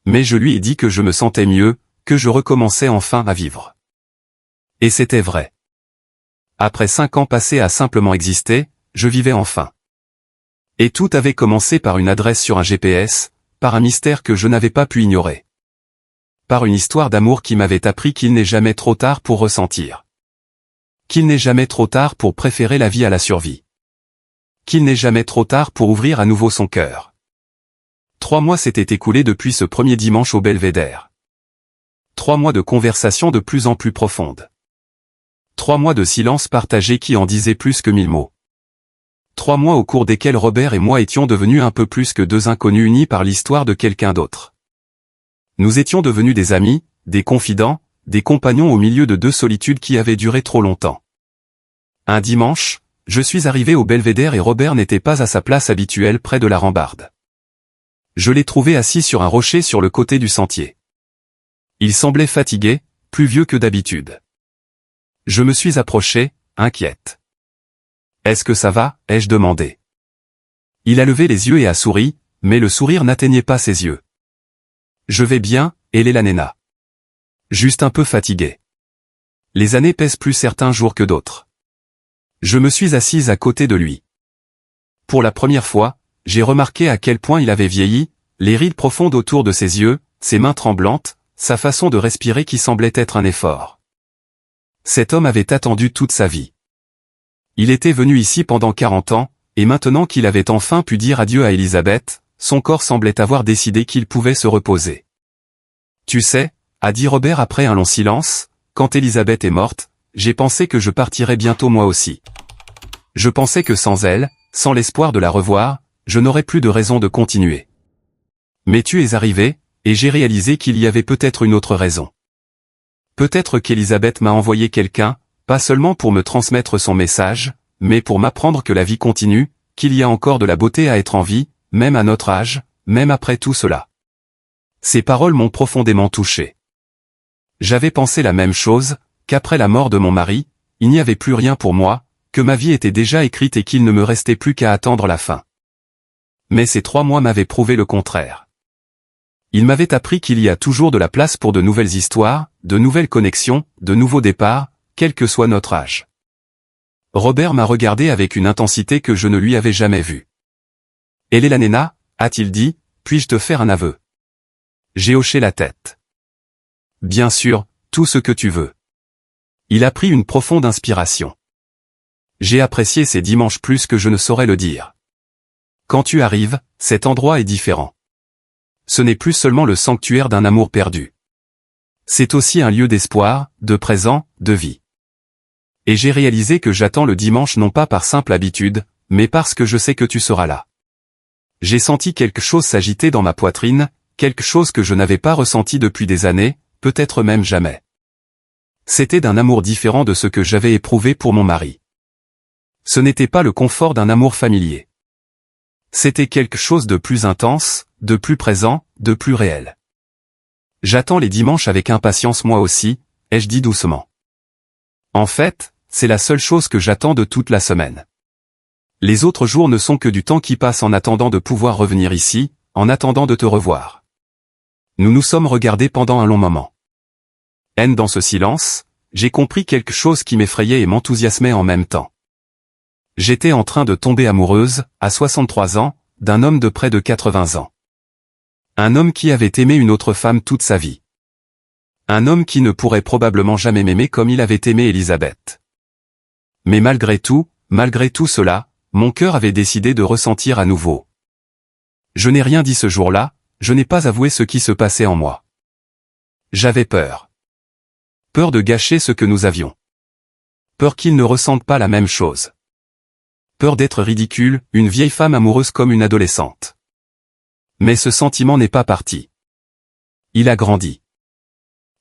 Mais je lui ai dit que je me sentais mieux, que je recommençais enfin à vivre. Et c'était vrai. Après 5 ans passés à simplement exister, je vivais enfin. Et tout avait commencé par une adresse sur un GPS, par un mystère que je n'avais pas pu ignorer. Par une histoire d'amour qui m'avait appris qu'il n'est jamais trop tard pour ressentir. Qu'il n'est jamais trop tard pour préférer la vie à la survie. Qu'il n'est jamais trop tard pour ouvrir à nouveau son cœur. 3 mois s'étaient écoulés depuis ce premier dimanche au Belvédère. 3 mois de conversations de plus en plus profondes. 3 mois de silence partagé qui en disaient plus que 1000 mots. 3 mois au cours desquels Robert et moi étions devenus un peu plus que 2 inconnus unis par l'histoire de quelqu'un d'autre. Nous étions devenus des amis, des confidents, des compagnons au milieu de 2 solitudes qui avaient duré trop longtemps. Un dimanche, je suis arrivé au Belvédère et Robert n'était pas à sa place habituelle près de la rambarde. Je l'ai trouvé assis sur un rocher sur le côté du sentier. Il semblait fatigué, plus vieux que d'habitude. Je me suis approché, inquiète. « Est-ce que ça va ?» ai-je demandé. Il a levé les yeux et a souri, mais le sourire n'atteignait pas ses yeux. « Je vais bien, et la nena. Juste un peu fatigué. Les années pèsent plus certains jours que d'autres. » Je me suis assise à côté de lui. Pour la première fois, j'ai remarqué à quel point il avait vieilli, les rides profondes autour de ses yeux, ses mains tremblantes, sa façon de respirer qui semblait être un effort. Cet homme avait attendu toute sa vie. Il était venu ici pendant 40 ans, et maintenant qu'il avait enfin pu dire adieu à Elisabeth, son corps semblait avoir décidé qu'il pouvait se reposer. Tu sais, a dit Robert après un long silence, quand Elisabeth est morte, j'ai pensé que je partirais bientôt moi aussi. Je pensais que sans elle, sans l'espoir de la revoir, je n'aurais plus de raison de continuer. Mais tu es arrivé, et j'ai réalisé qu'il y avait peut-être une autre raison. Peut-être qu'Elisabeth m'a envoyé quelqu'un, pas seulement pour me transmettre son message, mais pour m'apprendre que la vie continue, qu'il y a encore de la beauté à être en vie, même à notre âge, même après tout cela. Ces paroles m'ont profondément touché. J'avais pensé la même chose, qu'après la mort de mon mari, il n'y avait plus rien pour moi, que ma vie était déjà écrite et qu'il ne me restait plus qu'à attendre la fin. Mais ces 3 mois m'avaient prouvé le contraire. Ils m'avaient appris qu'il y a toujours de la place pour de nouvelles histoires, de nouvelles connexions, de nouveaux départs, quel que soit notre âge. Robert m'a regardé avec une intensité que je ne lui avais jamais vue. « Elle est la Nena ?» a-t-il dit, « puis-je te faire un aveu ?» J'ai hoché la tête. « Bien sûr, tout ce que tu veux. » Il a pris une profonde inspiration. J'ai apprécié ces dimanches plus que je ne saurais le dire. Quand tu arrives, cet endroit est différent. Ce n'est plus seulement le sanctuaire d'un amour perdu. C'est aussi un lieu d'espoir, de présent, de vie. Et j'ai réalisé que j'attends le dimanche non pas par simple habitude, mais parce que je sais que tu seras là. J'ai senti quelque chose s'agiter dans ma poitrine, quelque chose que je n'avais pas ressenti depuis des années, peut-être même jamais. C'était d'un amour différent de ce que j'avais éprouvé pour mon mari. Ce n'était pas le confort d'un amour familier. C'était quelque chose de plus intense, de plus présent, de plus réel. J'attends les dimanches avec impatience moi aussi, ai-je dit doucement. En fait, c'est la seule chose que j'attends de toute la semaine. Les autres jours ne sont que du temps qui passe en attendant de pouvoir revenir ici, en attendant de te revoir. Nous nous sommes regardés pendant un long moment. Dans ce silence, j'ai compris quelque chose qui m'effrayait et m'enthousiasmait en même temps. J'étais en train de tomber amoureuse, à 63 ans, d'un homme de près de 80 ans. Un homme qui avait aimé une autre femme toute sa vie. Un homme qui ne pourrait probablement jamais m'aimer comme il avait aimé Elisabeth. Mais malgré tout cela, mon cœur avait décidé de ressentir à nouveau. Je n'ai rien dit ce jour-là, je n'ai pas avoué ce qui se passait en moi. J'avais peur. Peur de gâcher ce que nous avions. Peur qu'il ne ressente pas la même chose. Peur d'être ridicule, une vieille femme amoureuse comme une adolescente. Mais ce sentiment n'est pas parti. Il a grandi.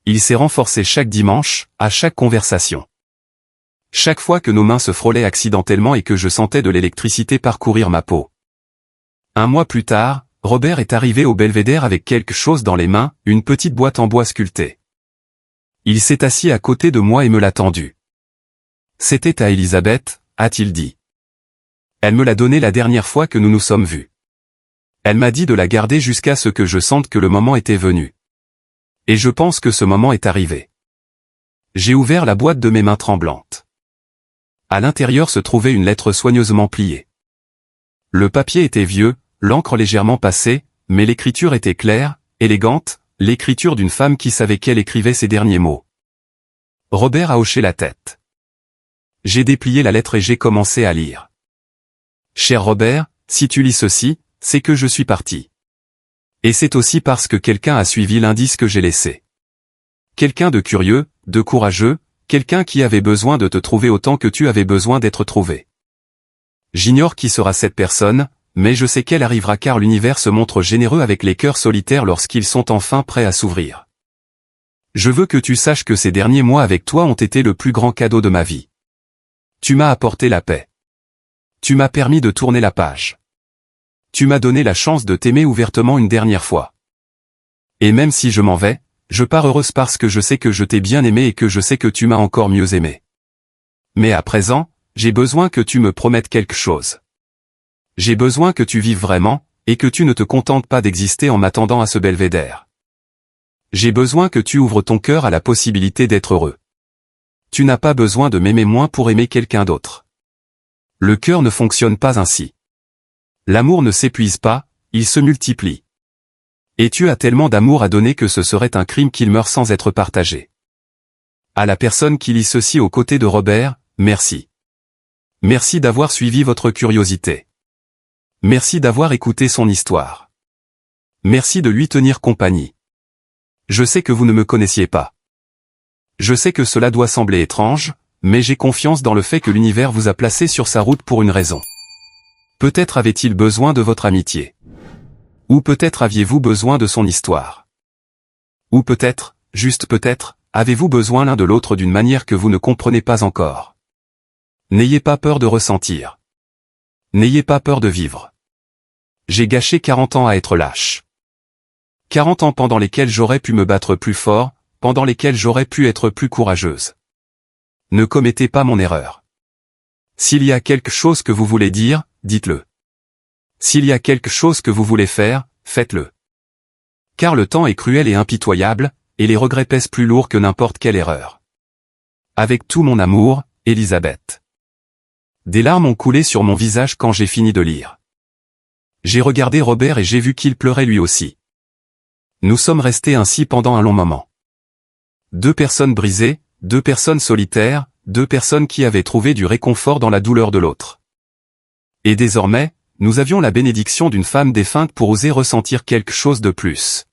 Il s'est renforcé chaque dimanche, à chaque conversation. Chaque fois que nos mains se frôlaient accidentellement et que je sentais de l'électricité parcourir ma peau. Un mois plus tard, Robert est arrivé au belvédère avec quelque chose dans les mains, une petite boîte en bois sculptée. Il s'est assis à côté de moi et me l'a tendue. C'était à Elisabeth, a-t-il dit. Elle me l'a donnée la dernière fois que nous nous sommes vus. Elle m'a dit de la garder jusqu'à ce que je sente que le moment était venu. Et je pense que ce moment est arrivé. J'ai ouvert la boîte de mes mains tremblantes. À l'intérieur se trouvait une lettre soigneusement pliée. Le papier était vieux, l'encre légèrement passée, mais l'écriture était claire, élégante, l'écriture d'une femme qui savait qu'elle écrivait ses derniers mots. Robert a hoché la tête. J'ai déplié la lettre et j'ai commencé à lire. Cher Robert, si tu lis ceci, c'est que je suis parti. Et c'est aussi parce que quelqu'un a suivi l'indice que j'ai laissé. Quelqu'un de curieux, de courageux, quelqu'un qui avait besoin de te trouver autant que tu avais besoin d'être trouvé. J'ignore qui sera cette personne, mais je sais qu'elle arrivera car l'univers se montre généreux avec les cœurs solitaires lorsqu'ils sont enfin prêts à s'ouvrir. Je veux que tu saches que ces derniers mois avec toi ont été le plus grand cadeau de ma vie. Tu m'as apporté la paix. Tu m'as permis de tourner la page. Tu m'as donné la chance de t'aimer ouvertement une dernière fois. Et même si je m'en vais, je pars heureuse parce que je sais que je t'ai bien aimé et que je sais que tu m'as encore mieux aimé. Mais à présent, j'ai besoin que tu me promettes quelque chose. J'ai besoin que tu vives vraiment, et que tu ne te contentes pas d'exister en m'attendant à ce belvédère. J'ai besoin que tu ouvres ton cœur à la possibilité d'être heureux. Tu n'as pas besoin de m'aimer moins pour aimer quelqu'un d'autre. Le cœur ne fonctionne pas ainsi. L'amour ne s'épuise pas, il se multiplie. Et tu as tellement d'amour à donner que ce serait un crime qu'il meure sans être partagé. À la personne qui lit ceci aux côtés de Robert, merci. Merci d'avoir suivi votre curiosité. Merci d'avoir écouté son histoire. Merci de lui tenir compagnie. Je sais que vous ne me connaissiez pas. Je sais que cela doit sembler étrange, mais j'ai confiance dans le fait que l'univers vous a placé sur sa route pour une raison. Peut-être avait-il besoin de votre amitié. Ou peut-être aviez-vous besoin de son histoire. Ou peut-être, juste peut-être, avez-vous besoin l'un de l'autre d'une manière que vous ne comprenez pas encore. N'ayez pas peur de ressentir. N'ayez pas peur de vivre. J'ai gâché 40 ans à être lâche. 40 ans pendant lesquels j'aurais pu me battre plus fort, pendant lesquels j'aurais pu être plus courageuse. Ne commettez pas mon erreur. S'il y a quelque chose que vous voulez dire, dites-le. S'il y a quelque chose que vous voulez faire, faites-le. Car le temps est cruel et impitoyable, et les regrets pèsent plus lourd que n'importe quelle erreur. Avec tout mon amour, Elisabeth. Des larmes ont coulé sur mon visage quand j'ai fini de lire. J'ai regardé Robert et j'ai vu qu'il pleurait lui aussi. Nous sommes restés ainsi pendant un long moment. Deux personnes brisées, deux personnes solitaires, deux personnes qui avaient trouvé du réconfort dans la douleur de l'autre. Et désormais, nous avions la bénédiction d'une femme défunte pour oser ressentir quelque chose de plus.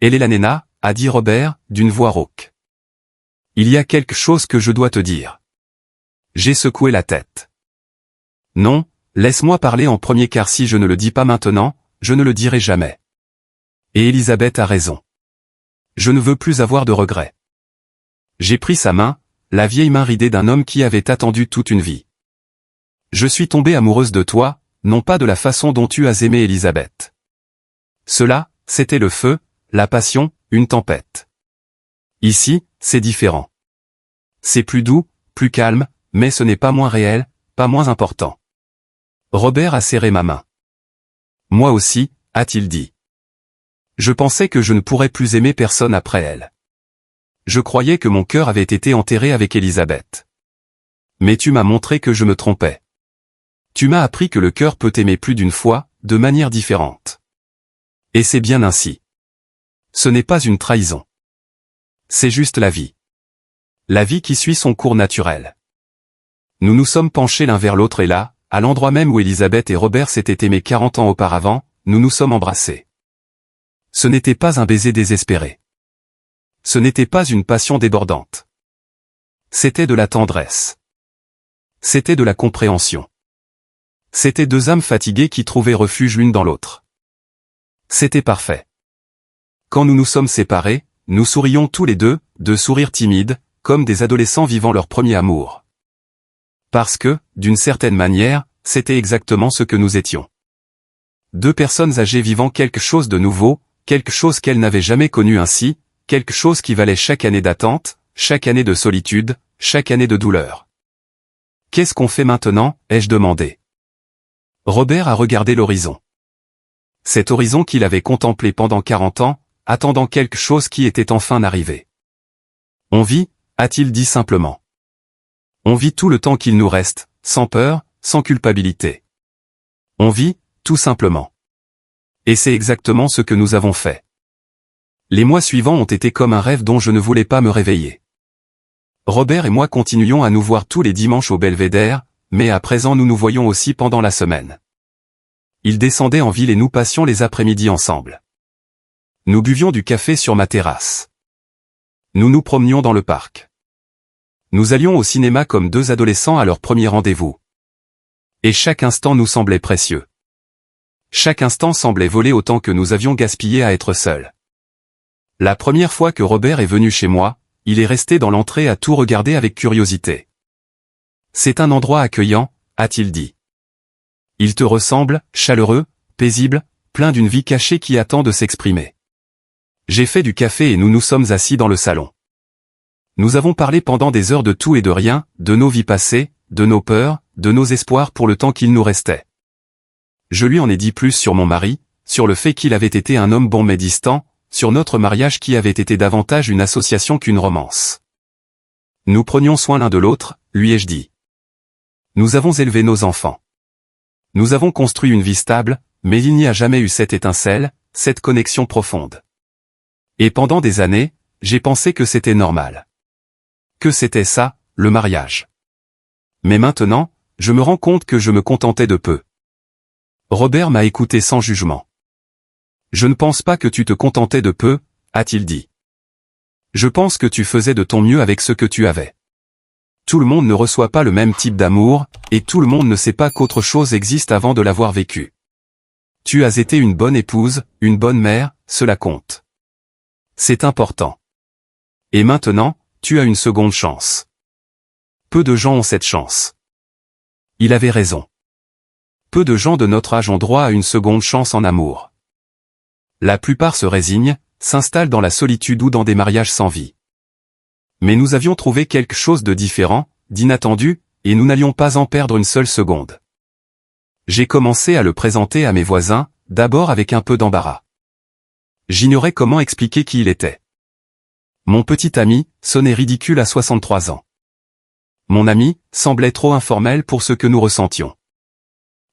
Elle est la Nena, a dit Robert, d'une voix rauque. Il y a quelque chose que je dois te dire. J'ai secoué la tête. Non, laisse-moi parler en premier car si je ne le dis pas maintenant, je ne le dirai jamais. Et Elisabeth a raison. Je ne veux plus avoir de regrets. J'ai pris sa main, la vieille main ridée d'un homme qui avait attendu toute une vie. Je suis tombée amoureuse de toi, non pas de la façon dont tu as aimé Elisabeth. Cela, c'était le feu, la passion, une tempête. Ici, c'est différent. C'est plus doux, plus calme, mais ce n'est pas moins réel, pas moins important. Robert a serré ma main. Moi aussi, a-t-il dit. Je pensais que je ne pourrais plus aimer personne après elle. Je croyais que mon cœur avait été enterré avec Elisabeth. Mais tu m'as montré que je me trompais. Tu m'as appris que le cœur peut aimer plus d'une fois, de manière différente. Et c'est bien ainsi. Ce n'est pas une trahison. C'est juste la vie. La vie qui suit son cours naturel. Nous nous sommes penchés l'un vers l'autre et là, à l'endroit même où Elisabeth et Robert s'étaient aimés 40 ans auparavant, nous nous sommes embrassés. Ce n'était pas un baiser désespéré. Ce n'était pas une passion débordante. C'était de la tendresse. C'était de la compréhension. C'étaient deux âmes fatiguées qui trouvaient refuge l'une dans l'autre. C'était parfait. Quand nous nous sommes séparés, nous sourions tous les deux, de sourires timides, comme des adolescents vivant leur premier amour. Parce que, d'une certaine manière, c'était exactement ce que nous étions. Deux personnes âgées vivant quelque chose de nouveau, quelque chose qu'elles n'avaient jamais connu ainsi, quelque chose qui valait chaque année d'attente, chaque année de solitude, chaque année de douleur. Qu'est-ce qu'on fait maintenant, ai-je demandé. Robert a regardé l'horizon. Cet horizon qu'il avait contemplé pendant 40 ans, attendant quelque chose qui était enfin arrivé. On vit, a-t-il dit simplement. On vit tout le temps qu'il nous reste, sans peur, sans culpabilité. On vit, tout simplement. Et c'est exactement ce que nous avons fait. Les mois suivants ont été comme un rêve dont je ne voulais pas me réveiller. Robert et moi continuions à nous voir tous les dimanches au Belvédère, mais à présent nous nous voyons aussi pendant la semaine. Il descendait en ville et nous passions les après-midi ensemble. Nous buvions du café sur ma terrasse. Nous nous promenions dans le parc. Nous allions au cinéma comme deux adolescents à leur premier rendez-vous. Et chaque instant nous semblait précieux. Chaque instant semblait voler autant que nous avions gaspillé à être seuls. La première fois que Robert est venu chez moi, il est resté dans l'entrée à tout regarder avec curiosité. C'est un endroit accueillant, a-t-il dit. Il te ressemble, chaleureux, paisible, plein d'une vie cachée qui attend de s'exprimer. J'ai fait du café et nous nous sommes assis dans le salon. Nous avons parlé pendant des heures de tout et de rien, de nos vies passées, de nos peurs, de nos espoirs pour le temps qu'il nous restait. Je lui en ai dit plus sur mon mari, sur le fait qu'il avait été un homme bon mais distant, sur notre mariage qui avait été davantage une association qu'une romance. Nous prenions soin l'un de l'autre, lui ai-je dit. Nous avons élevé nos enfants. Nous avons construit une vie stable, mais il n'y a jamais eu cette étincelle, cette connexion profonde. Et pendant des années, j'ai pensé que c'était normal. Que c'était ça, le mariage. Mais maintenant, je me rends compte que je me contentais de peu. Robert m'a écouté sans jugement. Je ne pense pas que tu te contentais de peu, a-t-il dit. Je pense que tu faisais de ton mieux avec ce que tu avais. Tout le monde ne reçoit pas le même type d'amour, et tout le monde ne sait pas qu'autre chose existe avant de l'avoir vécu. Tu as été une bonne épouse, une bonne mère, cela compte. C'est important. Et maintenant, tu as une seconde chance. Peu de gens ont cette chance. Il avait raison. Peu de gens de notre âge ont droit à une seconde chance en amour. La plupart se résignent, s'installent dans la solitude ou dans des mariages sans vie. Mais nous avions trouvé quelque chose de différent, d'inattendu, et nous n'allions pas en perdre une seule seconde. J'ai commencé à le présenter à mes voisins, d'abord avec un peu d'embarras. J'ignorais comment expliquer qui il était. Mon petit ami sonnait ridicule à 63 ans. Mon ami semblait trop informel pour ce que nous ressentions.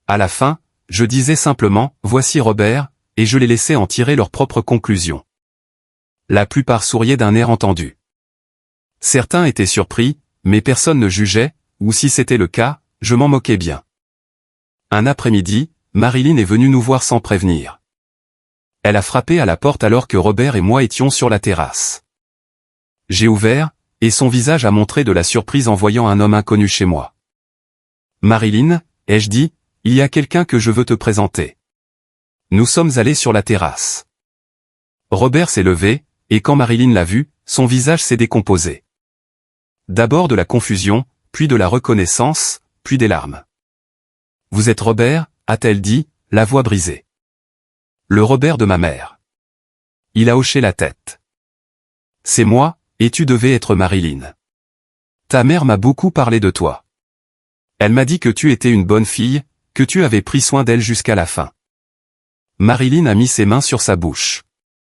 À la fin, je disais simplement « Voici Robert », et je les laissais en tirer leurs propres conclusions. La plupart souriaient d'un air entendu. Certains étaient surpris, mais personne ne jugeait, ou si c'était le cas, je m'en moquais bien. Un après-midi, Marilyn est venue nous voir sans prévenir. Elle a frappé à la porte alors que Robert et moi étions sur la terrasse. J'ai ouvert, et son visage a montré de la surprise en voyant un homme inconnu chez moi. « Marilyn, ai-je dit, il y a quelqu'un que je veux te présenter. » Nous sommes allés sur la terrasse. Robert s'est levé, et quand Marilyn l'a vu, son visage s'est décomposé. D'abord de la confusion, puis de la reconnaissance, puis des larmes. « Vous êtes Robert ?» a-t-elle dit, la voix brisée. « Le Robert de ma mère. » Il a hoché la tête. « C'est moi, et tu devais être Marilyn. Ta mère m'a beaucoup parlé de toi. Elle m'a dit que tu étais une bonne fille, que tu avais pris soin d'elle jusqu'à la fin. » Marilyn a mis ses mains sur sa bouche.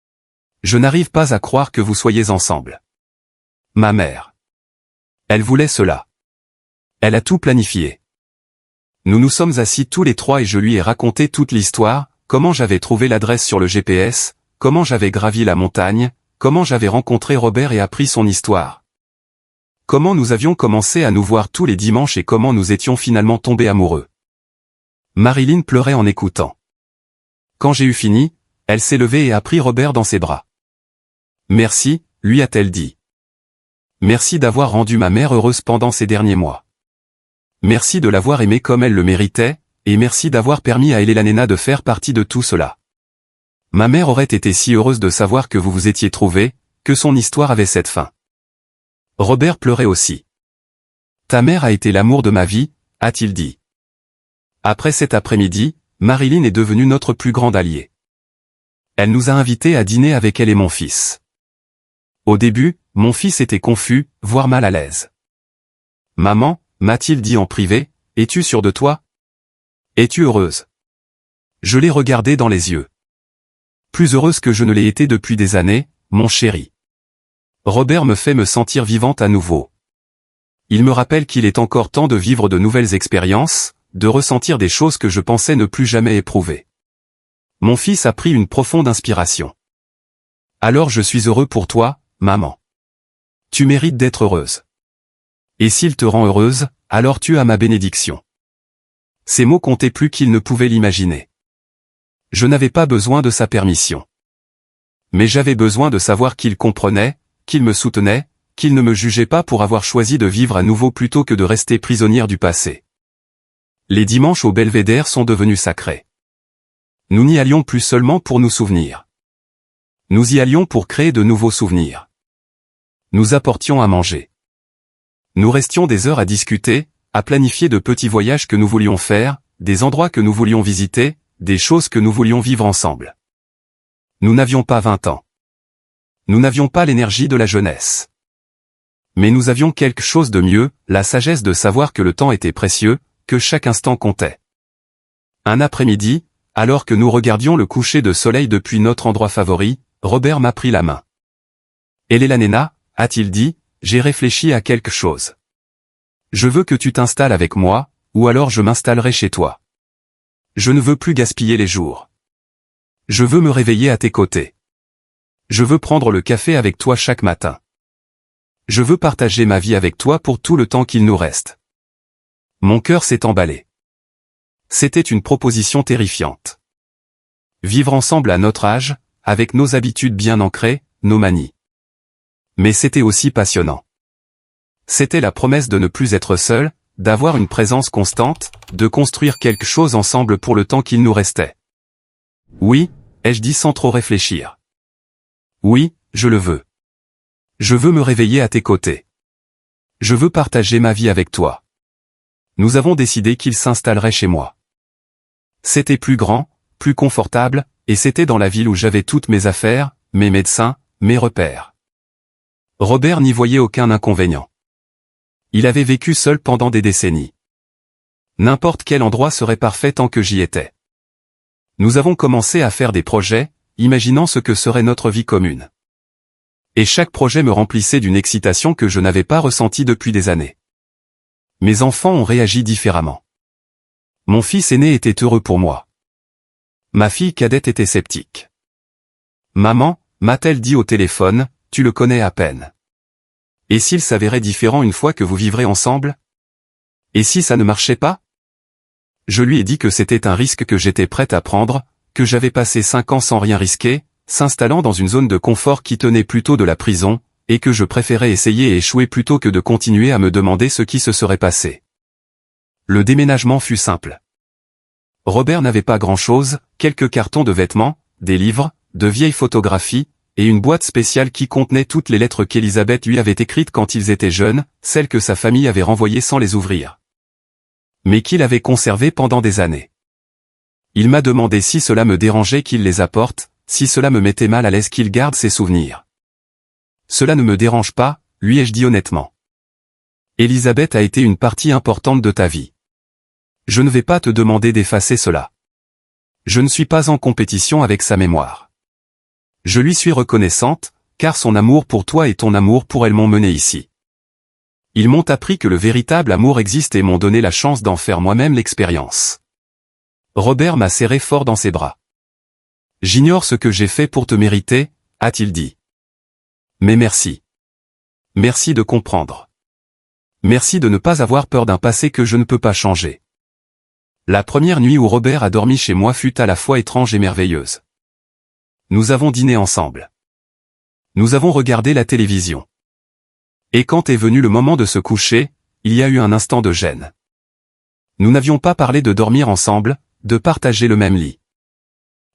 « Je n'arrive pas à croire que vous soyez ensemble. Ma mère. Elle voulait cela. Elle a tout planifié. Nous nous sommes assis tous les trois et je lui ai raconté toute l'histoire, comment j'avais trouvé l'adresse sur le GPS, comment j'avais gravi la montagne, comment j'avais rencontré Robert et appris son histoire. Comment nous avions commencé à nous voir tous les dimanches et comment nous étions finalement tombés amoureux. » Marilyn pleurait en écoutant. Quand j'ai eu fini, elle s'est levée et a pris Robert dans ses bras. « Merci, lui a-t-elle dit. Merci d'avoir rendu ma mère heureuse pendant ces derniers mois. Merci de l'avoir aimée comme elle le méritait, et merci d'avoir permis à Elena de faire partie de tout cela. Ma mère aurait été si heureuse de savoir que vous vous étiez trouvés, que son histoire avait cette fin. » Robert pleurait aussi. « Ta mère a été l'amour de ma vie, a-t-il dit. Après cet après-midi, Marilyn est devenue notre plus grande alliée. Elle nous a invités à dîner avec elle et mon fils. Au début, mon fils était confus, voire mal à l'aise. « Maman, m'a-t-il dit en privé, es-tu sûre de toi? Es-tu heureuse ?» Je l'ai regardé dans les yeux. « Plus heureuse que je ne l'ai été depuis des années, mon chéri. » Robert me fait me sentir vivante à nouveau. Il me rappelle qu'il est encore temps de vivre de nouvelles expériences, de ressentir des choses que je pensais ne plus jamais éprouver. Mon fils a pris une profonde inspiration. « Alors je suis heureux pour toi, maman. Tu mérites d'être heureuse. Et s'il te rend heureuse, alors tu as ma bénédiction. » Ces mots comptaient plus qu'il ne pouvait l'imaginer. Je n'avais pas besoin de sa permission. Mais j'avais besoin de savoir qu'il comprenait, qu'il me soutenait, qu'il ne me jugeait pas pour avoir choisi de vivre à nouveau plutôt que de rester prisonnière du passé. Les dimanches au Belvédère sont devenus sacrés. Nous n'y allions plus seulement pour nous souvenir. Nous y allions pour créer de nouveaux souvenirs. Nous apportions à manger. Nous restions des heures à discuter, à planifier de petits voyages que nous voulions faire, des endroits que nous voulions visiter, des choses que nous voulions vivre ensemble. Nous n'avions pas 20 ans. Nous n'avions pas l'énergie de la jeunesse. Mais nous avions quelque chose de mieux, la sagesse de savoir que le temps était précieux, que chaque instant comptait. Un après-midi, alors que nous regardions le coucher de soleil depuis notre endroit favori, Robert m'a pris la main. « Elena, a-t-il dit, j'ai réfléchi à quelque chose. Je veux que tu t'installes avec moi, ou alors je m'installerai chez toi. Je ne veux plus gaspiller les jours. Je veux me réveiller à tes côtés. Je veux prendre le café avec toi chaque matin. Je veux partager ma vie avec toi pour tout le temps qu'il nous reste. » Mon cœur s'est emballé. C'était une proposition terrifiante. Vivre ensemble à notre âge, avec nos habitudes bien ancrées, nos manies. Mais c'était aussi passionnant. C'était la promesse de ne plus être seul, d'avoir une présence constante, de construire quelque chose ensemble pour le temps qu'il nous restait. Oui, ai-je dit sans trop réfléchir. Oui, je le veux. Je veux me réveiller à tes côtés. Je veux partager ma vie avec toi. Nous avons décidé qu'il s'installerait chez moi. C'était plus grand, plus confortable, et c'était dans la ville où j'avais toutes mes affaires, mes médecins, mes repères. Robert n'y voyait aucun inconvénient. Il avait vécu seul pendant des décennies. N'importe quel endroit serait parfait tant que j'y étais. Nous avons commencé à faire des projets, imaginant ce que serait notre vie commune. Et chaque projet me remplissait d'une excitation que je n'avais pas ressentie depuis des années. Mes enfants ont réagi différemment. Mon fils aîné était heureux pour moi. Ma fille cadette était sceptique. Maman, m'a-t-elle dit au téléphone, tu le connais à peine. Et s'il s'avérait différent une fois que vous vivrez ensemble? Et si ça ne marchait pas? Je lui ai dit que c'était un risque que j'étais prête à prendre, que j'avais passé 5 ans sans rien risquer, s'installant dans une zone de confort qui tenait plutôt de la prison, et que je préférais essayer et échouer plutôt que de continuer à me demander ce qui se serait passé. Le déménagement fut simple. Robert n'avait pas grand-chose, quelques cartons de vêtements, des livres, de vieilles photographies, et une boîte spéciale qui contenait toutes les lettres qu'Elisabeth lui avait écrites quand ils étaient jeunes, celles que sa famille avait renvoyées sans les ouvrir. Mais qu'il avait conservées pendant des années. Il m'a demandé si cela me dérangeait qu'il les apporte, si cela me mettait mal à l'aise qu'il garde ses souvenirs. Cela ne me dérange pas, lui ai-je dit honnêtement. Elisabeth a été une partie importante de ta vie. Je ne vais pas te demander d'effacer cela. Je ne suis pas en compétition avec sa mémoire. Je lui suis reconnaissante, car son amour pour toi et ton amour pour elle m'ont mené ici. Ils m'ont appris que le véritable amour existe et m'ont donné la chance d'en faire moi-même l'expérience. Robert m'a serré fort dans ses bras. J'ignore ce que j'ai fait pour te mériter, a-t-il dit. Mais merci. Merci de comprendre. Merci de ne pas avoir peur d'un passé que je ne peux pas changer. La première nuit où Robert a dormi chez moi fut à la fois étrange et merveilleuse. Nous avons dîné ensemble. Nous avons regardé la télévision. Et quand est venu le moment de se coucher, il y a eu un instant de gêne. Nous n'avions pas parlé de dormir ensemble, de partager le même lit.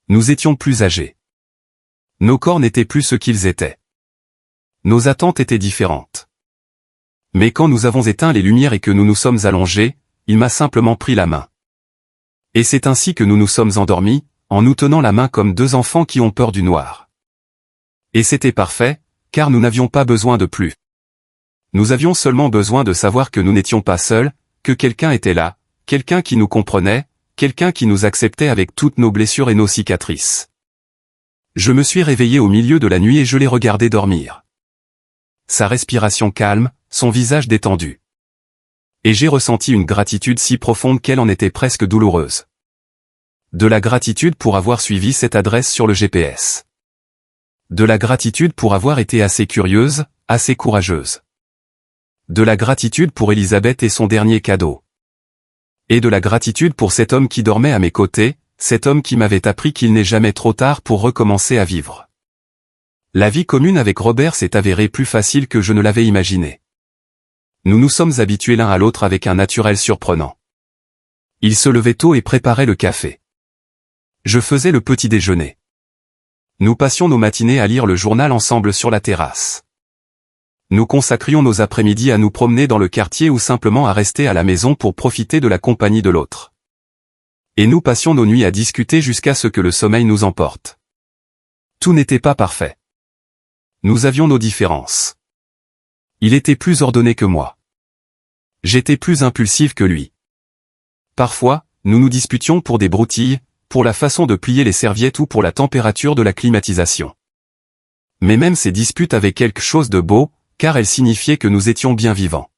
Nous étions plus âgés. Nos corps n'étaient plus ce qu'ils étaient. Nos attentes étaient différentes. Mais quand nous avons éteint les lumières et que nous nous sommes allongés, il m'a simplement pris la main. Et c'est ainsi que nous nous sommes endormis, en nous tenant la main comme deux enfants qui ont peur du noir. Et c'était parfait, car nous n'avions pas besoin de plus. Nous avions seulement besoin de savoir que nous n'étions pas seuls, que quelqu'un était là, quelqu'un qui nous comprenait, quelqu'un qui nous acceptait avec toutes nos blessures et nos cicatrices. Je me suis réveillé au milieu de la nuit et je l'ai regardé dormir. Sa respiration calme, son visage détendu. Et j'ai ressenti une gratitude si profonde qu'elle en était presque douloureuse. De la gratitude pour avoir suivi cette adresse sur le GPS. De la gratitude pour avoir été assez curieuse, assez courageuse. De la gratitude pour Elisabeth et son dernier cadeau. Et de la gratitude pour cet homme qui dormait à mes côtés, cet homme qui m'avait appris qu'il n'est jamais trop tard pour recommencer à vivre. La vie commune avec Robert s'est avérée plus facile que je ne l'avais imaginé. Nous nous sommes habitués l'un à l'autre avec un naturel surprenant. Il se levait tôt et préparait le café. Je faisais le petit déjeuner. Nous passions nos matinées à lire le journal ensemble sur la terrasse. Nous consacrions nos après-midi à nous promener dans le quartier ou simplement à rester à la maison pour profiter de la compagnie de l'autre. Et nous passions nos nuits à discuter jusqu'à ce que le sommeil nous emporte. Tout n'était pas parfait. Nous avions nos différences. Il était plus ordonné que moi. J'étais plus impulsif que lui. Parfois, nous nous disputions pour des broutilles, pour la façon de plier les serviettes ou pour la température de la climatisation. Mais même ces disputes avaient quelque chose de beau, car elles signifiaient que nous étions bien vivants.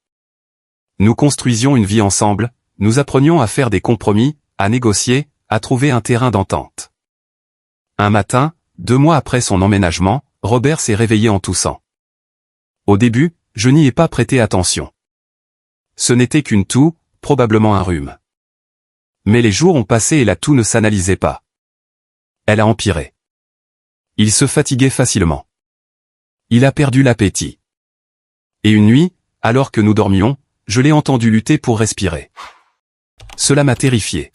Nous construisions une vie ensemble, nous apprenions à faire des compromis, à négocier, à trouver un terrain d'entente. Un matin, 2 mois après son emménagement, Robert s'est réveillé en toussant. Au début, je n'y ai pas prêté attention. Ce n'était qu'une toux, probablement un rhume. Mais les jours ont passé et la toux ne s'analysait pas. Elle a empiré. Il se fatiguait facilement. Il a perdu l'appétit. Et une nuit, alors que nous dormions, je l'ai entendu lutter pour respirer. Cela m'a terrifié.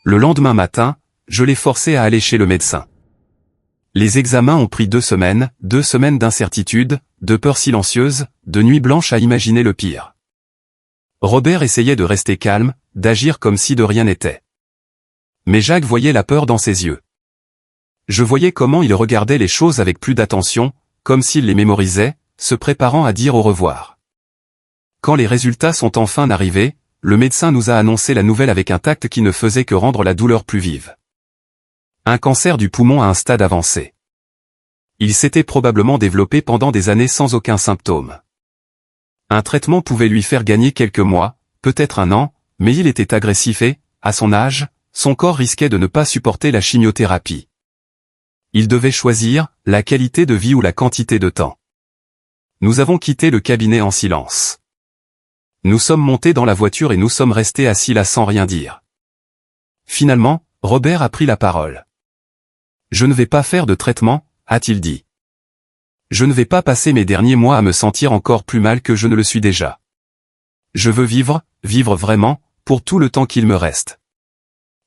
Le lendemain matin, je l'ai forcé à aller chez le médecin. Les examens ont pris 2 semaines d'incertitude, de peur silencieuse, de nuits blanches à imaginer le pire. Robert essayait de rester calme, d'agir comme si de rien n'était. Mais Jacques voyait la peur dans ses yeux. Je voyais comment il regardait les choses avec plus d'attention, comme s'il les mémorisait, se préparant à dire au revoir. Quand les résultats sont enfin arrivés, le médecin nous a annoncé la nouvelle avec un tact qui ne faisait que rendre la douleur plus vive. Un cancer du poumon à un stade avancé. Il s'était probablement développé pendant des années sans aucun symptôme. Un traitement pouvait lui faire gagner quelques mois, peut-être un an, mais il était agressif et, à son âge, son corps risquait de ne pas supporter la chimiothérapie. Il devait choisir, la qualité de vie ou la quantité de temps. Nous avons quitté le cabinet en silence. Nous sommes montés dans la voiture et nous sommes restés assis là sans rien dire. Finalement, Robert a pris la parole. « Je ne vais pas faire de traitement », a-t-il dit. « Je ne vais pas passer mes derniers mois à me sentir encore plus mal que je ne le suis déjà. Je veux vivre, vivre vraiment, pour tout le temps qu'il me reste.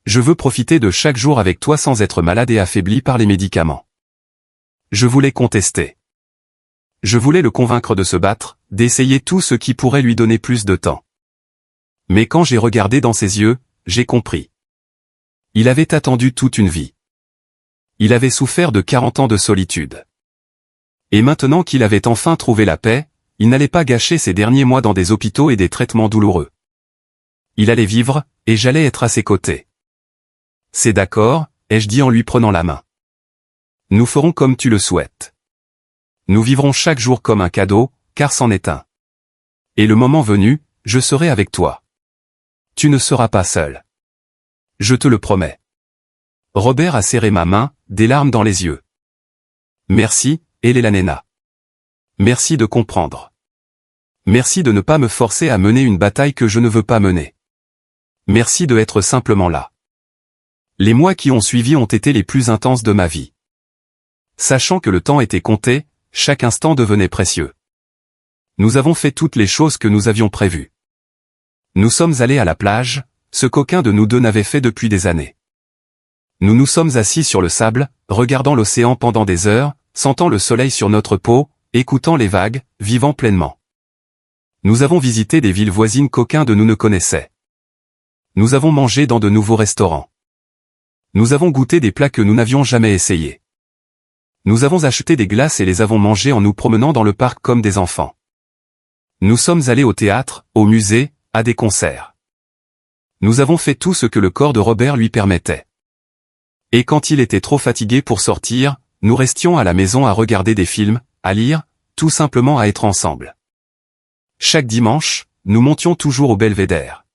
Je veux profiter de chaque jour avec toi sans être malade et affaibli par les médicaments. » Je voulais contester. Je voulais le convaincre de se battre, d'essayer tout ce qui pourrait lui donner plus de temps. Mais quand j'ai regardé dans ses yeux, j'ai compris. Il avait attendu toute une vie. Il avait souffert de 40 ans de solitude. Et maintenant qu'il avait enfin trouvé la paix, il n'allait pas gâcher ses derniers mois dans des hôpitaux et des traitements douloureux. Il allait vivre, et j'allais être à ses côtés. « C'est d'accord », ai-je dit en lui prenant la main. « Nous ferons comme tu le souhaites. Nous vivrons chaque jour comme un cadeau, car c'en est un. Et le moment venu, je serai avec toi. Tu ne seras pas seul. Je te le promets. » Robert a serré ma main, des larmes dans les yeux. « Merci, Elena. Merci de comprendre. Merci de ne pas me forcer à mener une bataille que je ne veux pas mener. Merci de être simplement là. Les mois qui ont suivi ont été les plus intenses de ma vie. Sachant que le temps était compté, chaque instant devenait précieux. Nous avons fait toutes les choses que nous avions prévues. Nous sommes allés à la plage, ce qu'aucun de nous deux n'avait fait depuis des années. Nous nous sommes assis sur le sable, regardant l'océan pendant des heures, sentant le soleil sur notre peau, écoutant les vagues, vivant pleinement. Nous avons visité des villes voisines qu'aucun de nous ne connaissait. Nous avons mangé dans de nouveaux restaurants. Nous avons goûté des plats que nous n'avions jamais essayés. Nous avons acheté des glaces et les avons mangées en nous promenant dans le parc comme des enfants. Nous sommes allés au théâtre, au musée, à des concerts. Nous avons fait tout ce que le corps de Robert lui permettait. Et quand il était trop fatigué pour sortir, nous restions à la maison à regarder des films, à lire, tout simplement à être ensemble. Chaque dimanche, nous montions toujours au Belvédère.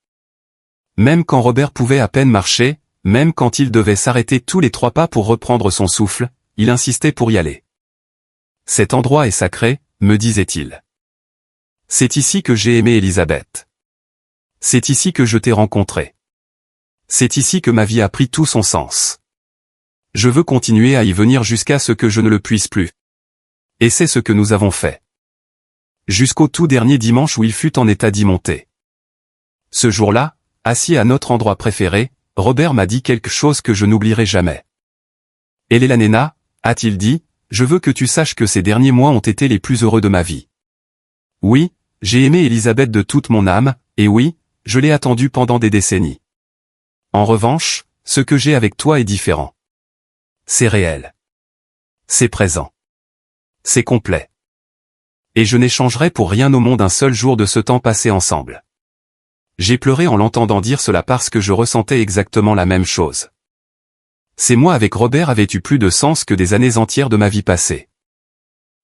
Même quand Robert pouvait à peine marcher, même quand il devait s'arrêter tous les 3 pas pour reprendre son souffle, il insistait pour y aller. « Cet endroit est sacré », me disait-il. « C'est ici que j'ai aimé Elisabeth. C'est ici que je t'ai rencontré. C'est ici que ma vie a pris tout son sens. Je veux continuer à y venir jusqu'à ce que je ne le puisse plus. » Et c'est ce que nous avons fait. Jusqu'au tout dernier dimanche où il fut en état d'y monter. Ce jour-là, assis à notre endroit préféré, Robert m'a dit quelque chose que je n'oublierai jamais. « Elena, a-t-il dit, je veux que tu saches que ces derniers mois ont été les plus heureux de ma vie. Oui, j'ai aimé Elisabeth de toute mon âme, et oui, je l'ai attendue pendant des décennies. En revanche, ce que j'ai avec toi est différent. C'est réel. C'est présent. C'est complet. Et je n'échangerai pour rien au monde un seul jour de ce temps passé ensemble. » J'ai pleuré en l'entendant dire cela parce que je ressentais exactement la même chose. Ces mois avec Robert avaient eu plus de sens que des années entières de ma vie passée.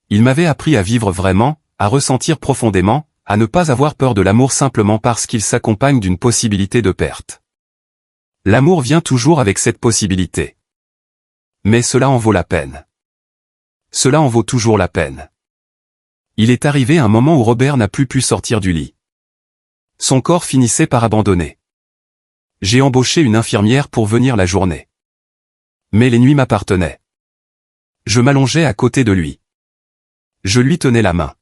Il m'avait appris à vivre vraiment, à ressentir profondément, à ne pas avoir peur de l'amour simplement parce qu'il s'accompagne d'une possibilité de perte. L'amour vient toujours avec cette possibilité. Mais cela en vaut la peine. Cela en vaut toujours la peine. Il est arrivé un moment où Robert n'a plus pu sortir du lit. Son corps finissait par abandonner. J'ai embauché une infirmière pour venir la journée. Mais les nuits m'appartenaient. Je m'allongeais à côté de lui. Je lui tenais la main.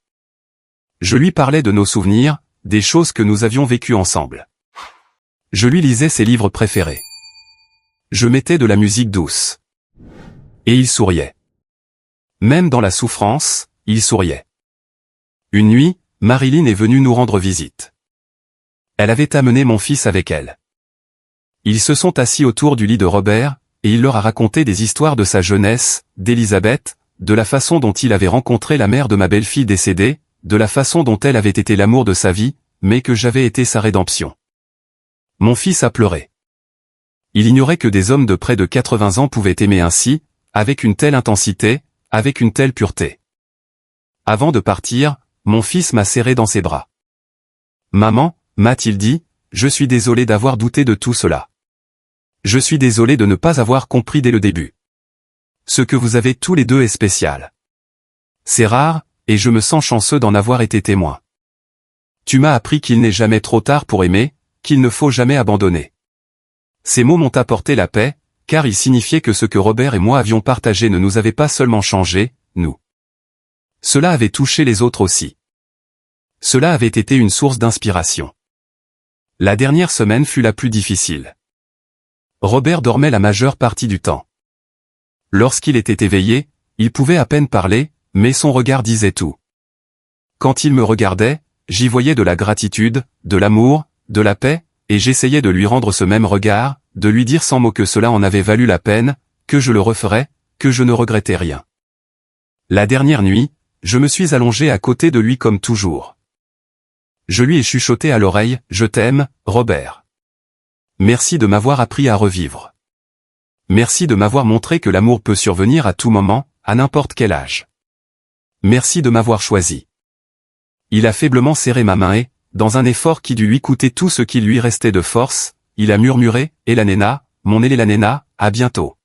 Je lui parlais de nos souvenirs, des choses que nous avions vécues ensemble. Je lui lisais ses livres préférés. Je mettais de la musique douce. Et il souriait. Même dans la souffrance, il souriait. Une nuit, Marilyn est venue nous rendre visite. Elle avait amené mon fils avec elle. Ils se sont assis autour du lit de Robert, et il leur a raconté des histoires de sa jeunesse, d'Elisabeth, de la façon dont il avait rencontré la mère de ma belle-fille décédée, de la façon dont elle avait été l'amour de sa vie, mais que j'avais été sa rédemption. Mon fils a pleuré. Il ignorait que des hommes de près de 80 ans pouvaient aimer ainsi, avec une telle intensité, avec une telle pureté. Avant de partir, mon fils m'a serré dans ses bras. Maman, m'a-t-il dit, je suis désolé d'avoir douté de tout cela. Je suis désolé de ne pas avoir compris dès le début. Ce que vous avez tous les deux est spécial. C'est rare, et je me sens chanceux d'en avoir été témoin. Tu m'as appris qu'il n'est jamais trop tard pour aimer, qu'il ne faut jamais abandonner. Ces mots m'ont apporté la paix, car ils signifiaient que ce que Robert et moi avions partagé ne nous avait pas seulement changé, nous. Cela avait touché les autres aussi. Cela avait été une source d'inspiration. La dernière semaine fut la plus difficile. Robert dormait la majeure partie du temps. Lorsqu'il était éveillé, il pouvait à peine parler, mais son regard disait tout. Quand il me regardait, j'y voyais de la gratitude, de l'amour, de la paix, et j'essayais de lui rendre ce même regard, de lui dire sans mots que cela en avait valu la peine, que je le referais, que je ne regrettais rien. La dernière nuit, je me suis allongé à côté de lui comme toujours. Je lui ai chuchoté à l'oreille, « Je t'aime, Robert. Merci de m'avoir appris à revivre. Merci de m'avoir montré que l'amour peut survenir à tout moment, à n'importe quel âge. Merci de m'avoir choisi. » Il a faiblement serré ma main et, dans un effort qui dut lui coûter tout ce qui lui restait de force, il a murmuré, « Elanena, mon Elanena, à bientôt. »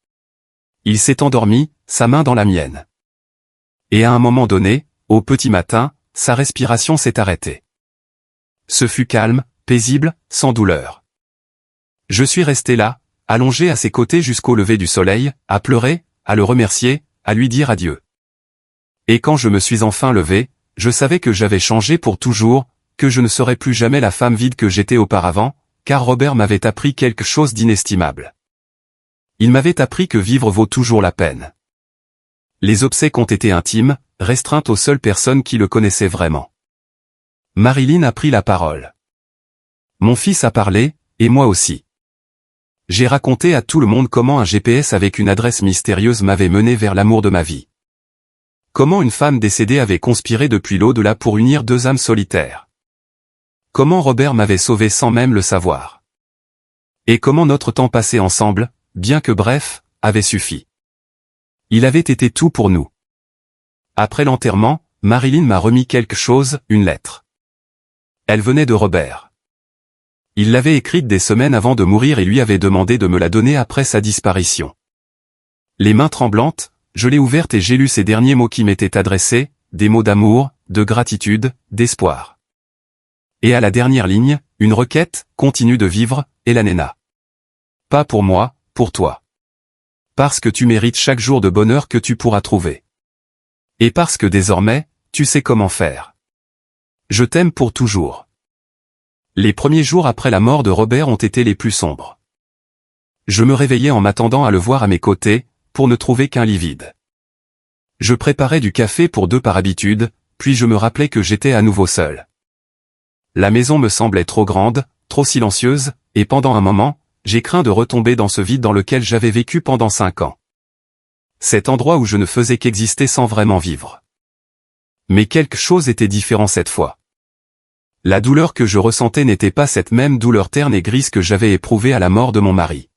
Il s'est endormi, sa main dans la mienne. Et à un moment donné, au petit matin, sa respiration s'est arrêtée. Ce fut calme, paisible, sans douleur. Je suis resté là, allongé à ses côtés jusqu'au lever du soleil, à pleurer, à le remercier, à lui dire adieu. Et quand je me suis enfin levé, je savais que j'avais changé pour toujours, que je ne serais plus jamais la femme vide que j'étais auparavant, car Robert m'avait appris quelque chose d'inestimable. Il m'avait appris que vivre vaut toujours la peine. Les obsèques ont été intimes, restreintes aux seules personnes qui le connaissaient vraiment. Marilyn a pris la parole. Mon fils a parlé, et moi aussi. J'ai raconté à tout le monde comment un GPS avec une adresse mystérieuse m'avait mené vers l'amour de ma vie. Comment une femme décédée avait conspiré depuis l'au-delà pour unir deux âmes solitaires. Comment Robert m'avait sauvé sans même le savoir. Et comment notre temps passé ensemble, bien que bref, avait suffi. Il avait été tout pour nous. Après l'enterrement, Marilyn m'a remis quelque chose, une lettre. Elle venait de Robert. Il l'avait écrite des semaines avant de mourir et lui avait demandé de me la donner après sa disparition. Les mains tremblantes, je l'ai ouverte et j'ai lu ces derniers mots qui m'étaient adressés, des mots d'amour, de gratitude, d'espoir. Et à la dernière ligne, une requête, continue de vivre, Elanena. Pas pour moi, pour toi. Parce que tu mérites chaque jour de bonheur que tu pourras trouver. Et parce que désormais, tu sais comment faire. Je t'aime pour toujours. Les premiers jours après la mort de Robert ont été les plus sombres. Je me réveillais en m'attendant à le voir à mes côtés, pour ne trouver qu'un lit vide. Je préparais du café pour deux par habitude, puis je me rappelais que j'étais à nouveau seul. La maison me semblait trop grande, trop silencieuse, et pendant un moment, j'ai craint de retomber dans ce vide dans lequel j'avais vécu pendant 5 ans. Cet endroit où je ne faisais qu'exister sans vraiment vivre. Mais quelque chose était différent cette fois. La douleur que je ressentais n'était pas cette même douleur terne et grise que j'avais éprouvée à la mort de mon mari.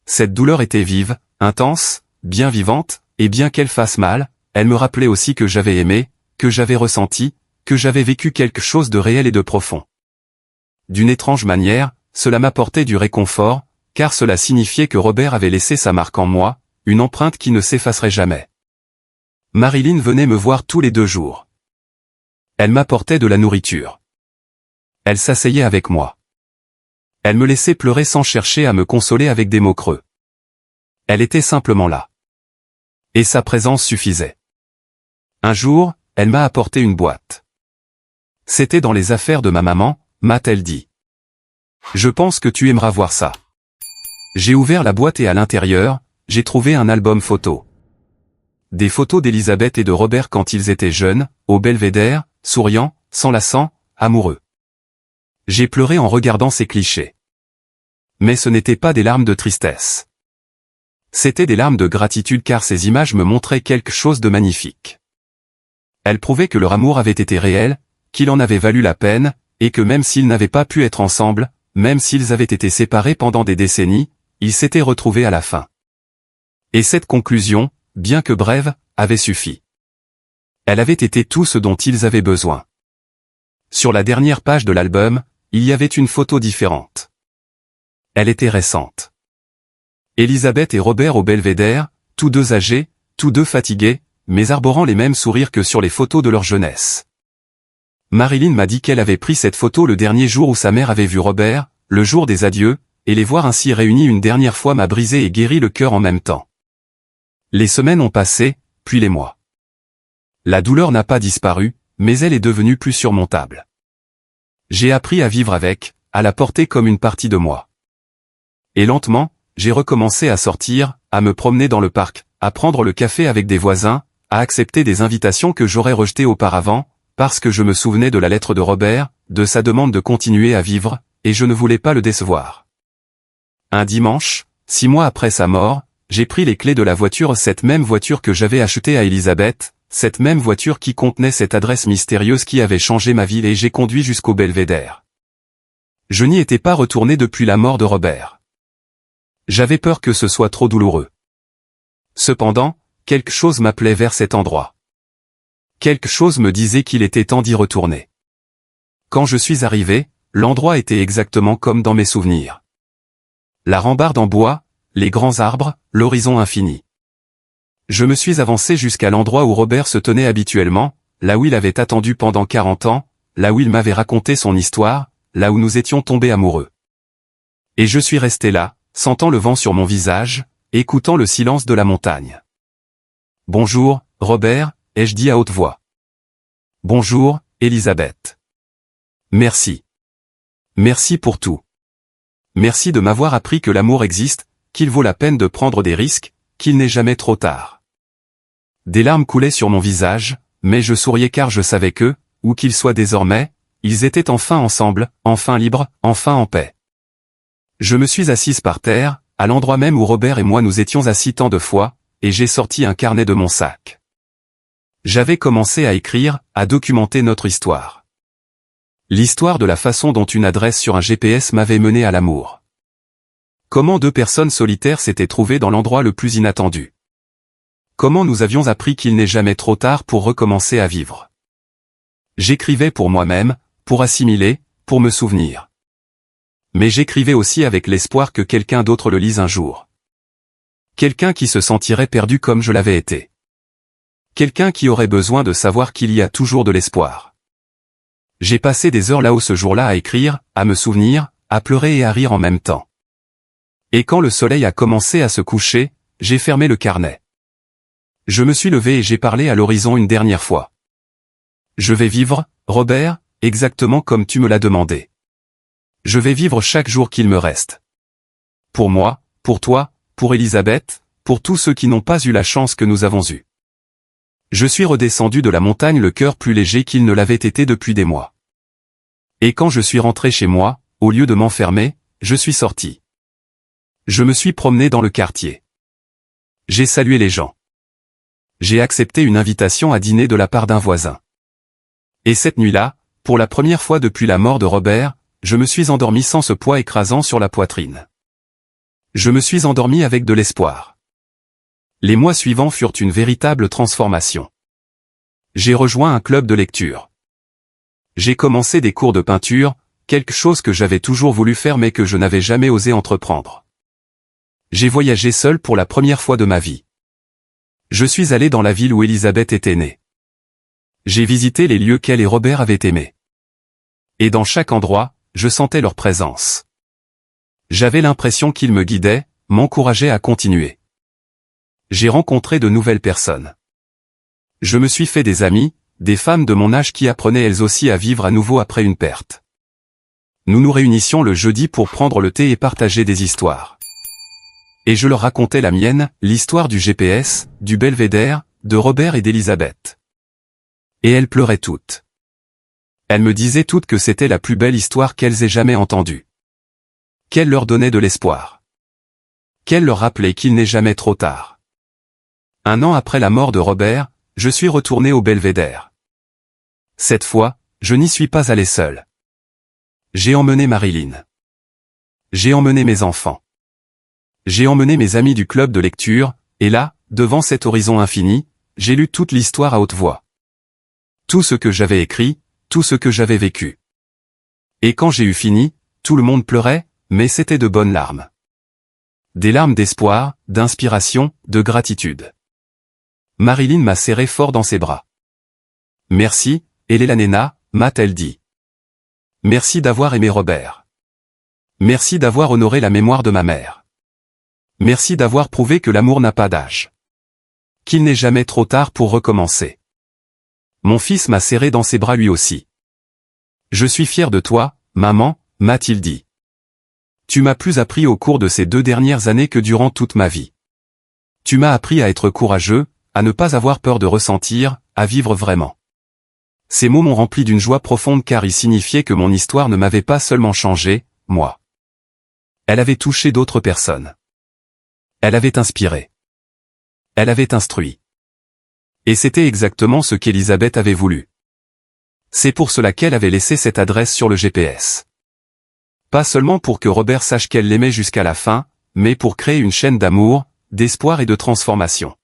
Cette douleur était vive, intense, bien vivante, et bien qu'elle fasse mal, elle me rappelait aussi que j'avais aimé, que j'avais ressenti, que j'avais vécu quelque chose de réel et de profond. D'une étrange manière, cela m'apportait du réconfort, car cela signifiait que Robert avait laissé sa marque en moi, une empreinte qui ne s'effacerait jamais. Marilyn venait me voir tous les 2 jours. Elle m'apportait de la nourriture. Elle s'asseyait avec moi. Elle me laissait pleurer sans chercher à me consoler avec des mots creux. Elle était simplement là. Et sa présence suffisait. Un jour, elle m'a apporté une boîte. C'était dans les affaires de ma maman, m'a-t-elle dit. Je pense que tu aimeras voir ça. J'ai ouvert la boîte et à l'intérieur, j'ai trouvé un album photo. Des photos d'Elisabeth et de Robert quand ils étaient jeunes, au belvédère, souriants, s'enlaçant, amoureux. J'ai pleuré en regardant ces clichés. Mais ce n'étaient pas des larmes de tristesse. C'étaient des larmes de gratitude car ces images me montraient quelque chose de magnifique. Elles prouvaient que leur amour avait été réel, qu'il en avait valu la peine, et que même s'ils n'avaient pas pu être ensemble, même s'ils avaient été séparés pendant des décennies, ils s'étaient retrouvés à la fin. Et cette conclusion, bien que brève, avait suffi. Elle avait été tout ce dont ils avaient besoin. Sur la dernière page de l'album, il y avait une photo différente. Elle était récente. Elisabeth et Robert au belvédère, tous deux âgés, tous deux fatigués, mais arborant les mêmes sourires que sur les photos de leur jeunesse. Marilyn m'a dit qu'elle avait pris cette photo le dernier jour où sa mère avait vu Robert, le jour des adieux, et les voir ainsi réunis une dernière fois m'a brisé et guéri le cœur en même temps. Les semaines ont passé, puis les mois. La douleur n'a pas disparu, mais elle est devenue plus surmontable. J'ai appris à vivre avec, à la porter comme une partie de moi. Et lentement, j'ai recommencé à sortir, à me promener dans le parc, à prendre le café avec des voisins, à accepter des invitations que j'aurais rejetées auparavant, parce que je me souvenais de la lettre de Robert, de sa demande de continuer à vivre, et je ne voulais pas le décevoir. Un dimanche, 6 mois après sa mort, j'ai pris les clés de la voiture, cette même voiture que j'avais achetée à Elisabeth, cette même voiture qui contenait cette adresse mystérieuse qui avait changé ma vie et j'ai conduit jusqu'au belvédère. Je n'y étais pas retourné depuis la mort de Robert. J'avais peur que ce soit trop douloureux. Cependant, quelque chose m'appelait vers cet endroit. Quelque chose me disait qu'il était temps d'y retourner. Quand je suis arrivé, l'endroit était exactement comme dans mes souvenirs. La rambarde en bois, les grands arbres, l'horizon infini. Je me suis avancé jusqu'à l'endroit où Robert se tenait habituellement, là où il avait attendu pendant 40 ans, là où il m'avait raconté son histoire, là où nous étions tombés amoureux. Et je suis resté là, sentant le vent sur mon visage, écoutant le silence de la montagne. « Bonjour, Robert », ai-je dit à haute voix. « Bonjour, Elisabeth. Merci. Merci pour tout. Merci de m'avoir appris que l'amour existe, qu'il vaut la peine de prendre des risques, qu'il n'est jamais trop tard. » Des larmes coulaient sur mon visage, mais je souriais car je savais que, où qu'ils soient désormais, ils étaient enfin ensemble, enfin libres, enfin en paix. Je me suis assise par terre, à l'endroit même où Robert et moi nous étions assis tant de fois, et j'ai sorti un carnet de mon sac. J'avais commencé à écrire, à documenter notre histoire. L'histoire de la façon dont une adresse sur un GPS m'avait mené à l'amour. Comment 2 personnes solitaires s'étaient trouvées dans l'endroit le plus inattendu. Comment nous avions appris qu'il n'est jamais trop tard pour recommencer à vivre. J'écrivais pour moi-même, pour assimiler, pour me souvenir. Mais j'écrivais aussi avec l'espoir que quelqu'un d'autre le lise un jour. Quelqu'un qui se sentirait perdu comme je l'avais été. Quelqu'un qui aurait besoin de savoir qu'il y a toujours de l'espoir. J'ai passé des heures là-haut ce jour-là à écrire, à me souvenir, à pleurer et à rire en même temps. Et quand le soleil a commencé à se coucher, j'ai fermé le carnet. Je me suis levé et j'ai parlé à l'horizon une dernière fois. Je vais vivre, Robert, exactement comme tu me l'as demandé. Je vais vivre chaque jour qu'il me reste. Pour moi, pour toi, pour Elisabeth, pour tous ceux qui n'ont pas eu la chance que nous avons eue. Je suis redescendu de la montagne le cœur plus léger qu'il ne l'avait été depuis des mois. Et quand je suis rentré chez moi, au lieu de m'enfermer, je suis sorti. Je me suis promené dans le quartier. J'ai salué les gens. J'ai accepté une invitation à dîner de la part d'un voisin. Et cette nuit-là, pour la première fois depuis la mort de Robert, je me suis endormi sans ce poids écrasant sur la poitrine. Je me suis endormi avec de l'espoir. Les mois suivants furent une véritable transformation. J'ai rejoint un club de lecture. J'ai commencé des cours de peinture, quelque chose que j'avais toujours voulu faire mais que je n'avais jamais osé entreprendre. J'ai voyagé seul pour la première fois de ma vie. Je suis allé dans la ville où Elisabeth était née. J'ai visité les lieux qu'elle et Robert avaient aimés. Et dans chaque endroit, je sentais leur présence. J'avais l'impression qu'ils me guidaient, m'encourageaient à continuer. J'ai rencontré de nouvelles personnes. Je me suis fait des amis, des femmes de mon âge qui apprenaient elles aussi à vivre à nouveau après une perte. Nous nous réunissions le jeudi pour prendre le thé et partager des histoires. Et je leur racontais la mienne, l'histoire du GPS, du Belvédère, de Robert et d'Elisabeth. Et elles pleuraient toutes. Elles me disaient toutes que c'était la plus belle histoire qu'elles aient jamais entendue. Qu'elle leur donnait de l'espoir. Qu'elle leur rappelait qu'il n'est jamais trop tard. 1 an après la mort de Robert, je suis retourné au Belvédère. Cette fois, je n'y suis pas allé seul. J'ai emmené Marilyn. J'ai emmené mes enfants. J'ai emmené mes amis du club de lecture, et là, devant cet horizon infini, j'ai lu toute l'histoire à haute voix. Tout ce que j'avais écrit, tout ce que j'avais vécu. Et quand j'ai eu fini, tout le monde pleurait, mais c'était de bonnes larmes. Des larmes d'espoir, d'inspiration, de gratitude. Marilyn m'a serré fort dans ses bras. Merci, Elena, m'a-t-elle dit. Merci d'avoir aimé Robert. Merci d'avoir honoré la mémoire de ma mère. Merci d'avoir prouvé que l'amour n'a pas d'âge. Qu'il n'est jamais trop tard pour recommencer. Mon fils m'a serré dans ses bras lui aussi. Je suis fier de toi, maman, m'a-t-il dit. Tu m'as plus appris au cours de ces 2 dernières années que durant toute ma vie. Tu m'as appris à être courageux, à ne pas avoir peur de ressentir, à vivre vraiment. Ces mots m'ont rempli d'une joie profonde car ils signifiaient que mon histoire ne m'avait pas seulement changé, moi. Elle avait touché d'autres personnes. Elle avait inspiré. Elle avait instruit. Et c'était exactement ce qu'Elisabeth avait voulu. C'est pour cela qu'elle avait laissé cette adresse sur le GPS. Pas seulement pour que Robert sache qu'elle l'aimait jusqu'à la fin, mais pour créer une chaîne d'amour, d'espoir et de transformation.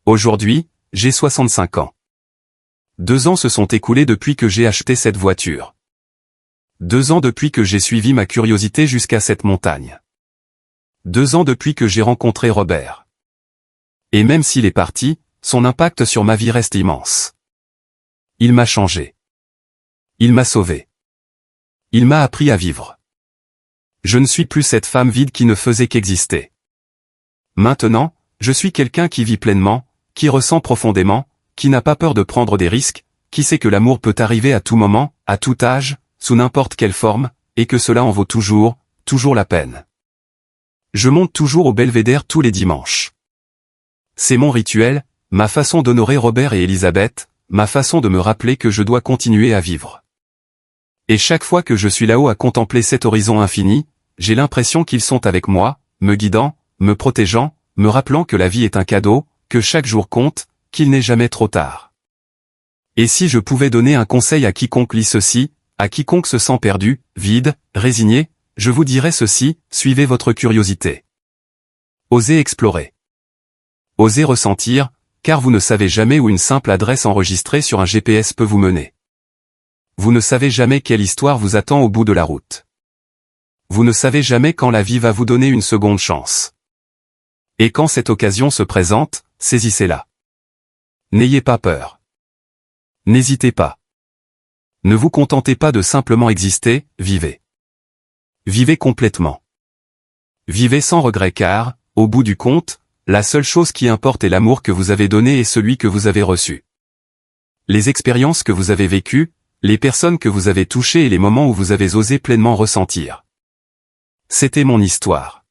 Aujourd'hui, j'ai 65 ans. 2 ans se sont écoulés depuis que j'ai acheté cette voiture. 2 ans depuis que j'ai suivi ma curiosité jusqu'à cette montagne. 2 ans depuis que j'ai rencontré Robert. Et même s'il est parti, son impact sur ma vie reste immense. Il m'a changé. Il m'a sauvé. Il m'a appris à vivre. Je ne suis plus cette femme vide qui ne faisait qu'exister. Maintenant, je suis quelqu'un qui vit pleinement, qui ressent profondément, qui n'a pas peur de prendre des risques, qui sait que l'amour peut arriver à tout moment, à tout âge, sous n'importe quelle forme, et que cela en vaut toujours, toujours la peine. Je monte toujours au Belvédère tous les dimanches. C'est mon rituel, ma façon d'honorer Robert et Elisabeth, ma façon de me rappeler que je dois continuer à vivre. Et chaque fois que je suis là-haut à contempler cet horizon infini, j'ai l'impression qu'ils sont avec moi, me guidant, me protégeant, me rappelant que la vie est un cadeau, que chaque jour compte, qu'il n'est jamais trop tard. Et si je pouvais donner un conseil à quiconque lit ceci, à quiconque se sent perdu, vide, résigné, je vous dirais ceci, suivez votre curiosité. Osez explorer. Osez ressentir, car vous ne savez jamais où une simple adresse enregistrée sur un GPS peut vous mener. Vous ne savez jamais quelle histoire vous attend au bout de la route. Vous ne savez jamais quand la vie va vous donner une seconde chance. Et quand cette occasion se présente, saisissez-la. N'ayez pas peur. N'hésitez pas. Ne vous contentez pas de simplement exister, vivez. Vivez complètement. Vivez sans regret car, au bout du compte, la seule chose qui importe est l'amour que vous avez donné et celui que vous avez reçu. Les expériences que vous avez vécues, les personnes que vous avez touchées et les moments où vous avez osé pleinement ressentir. C'était mon histoire.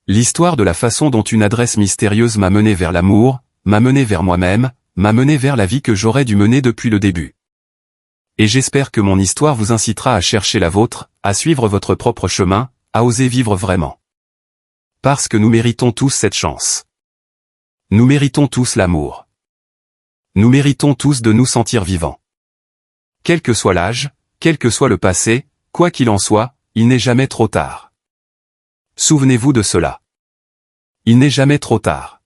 L'histoire de la façon dont une adresse mystérieuse m'a mené vers l'amour, m'a mené vers moi-même, m'a mené vers la vie que j'aurais dû mener depuis le début. Et j'espère que mon histoire vous incitera à chercher la vôtre, à suivre votre propre chemin, à oser vivre vraiment. Parce que nous méritons tous cette chance. Nous méritons tous l'amour. Nous méritons tous de nous sentir vivants. Quel que soit l'âge, quel que soit le passé, quoi qu'il en soit, il n'est jamais trop tard. Souvenez-vous de cela. Il n'est jamais trop tard.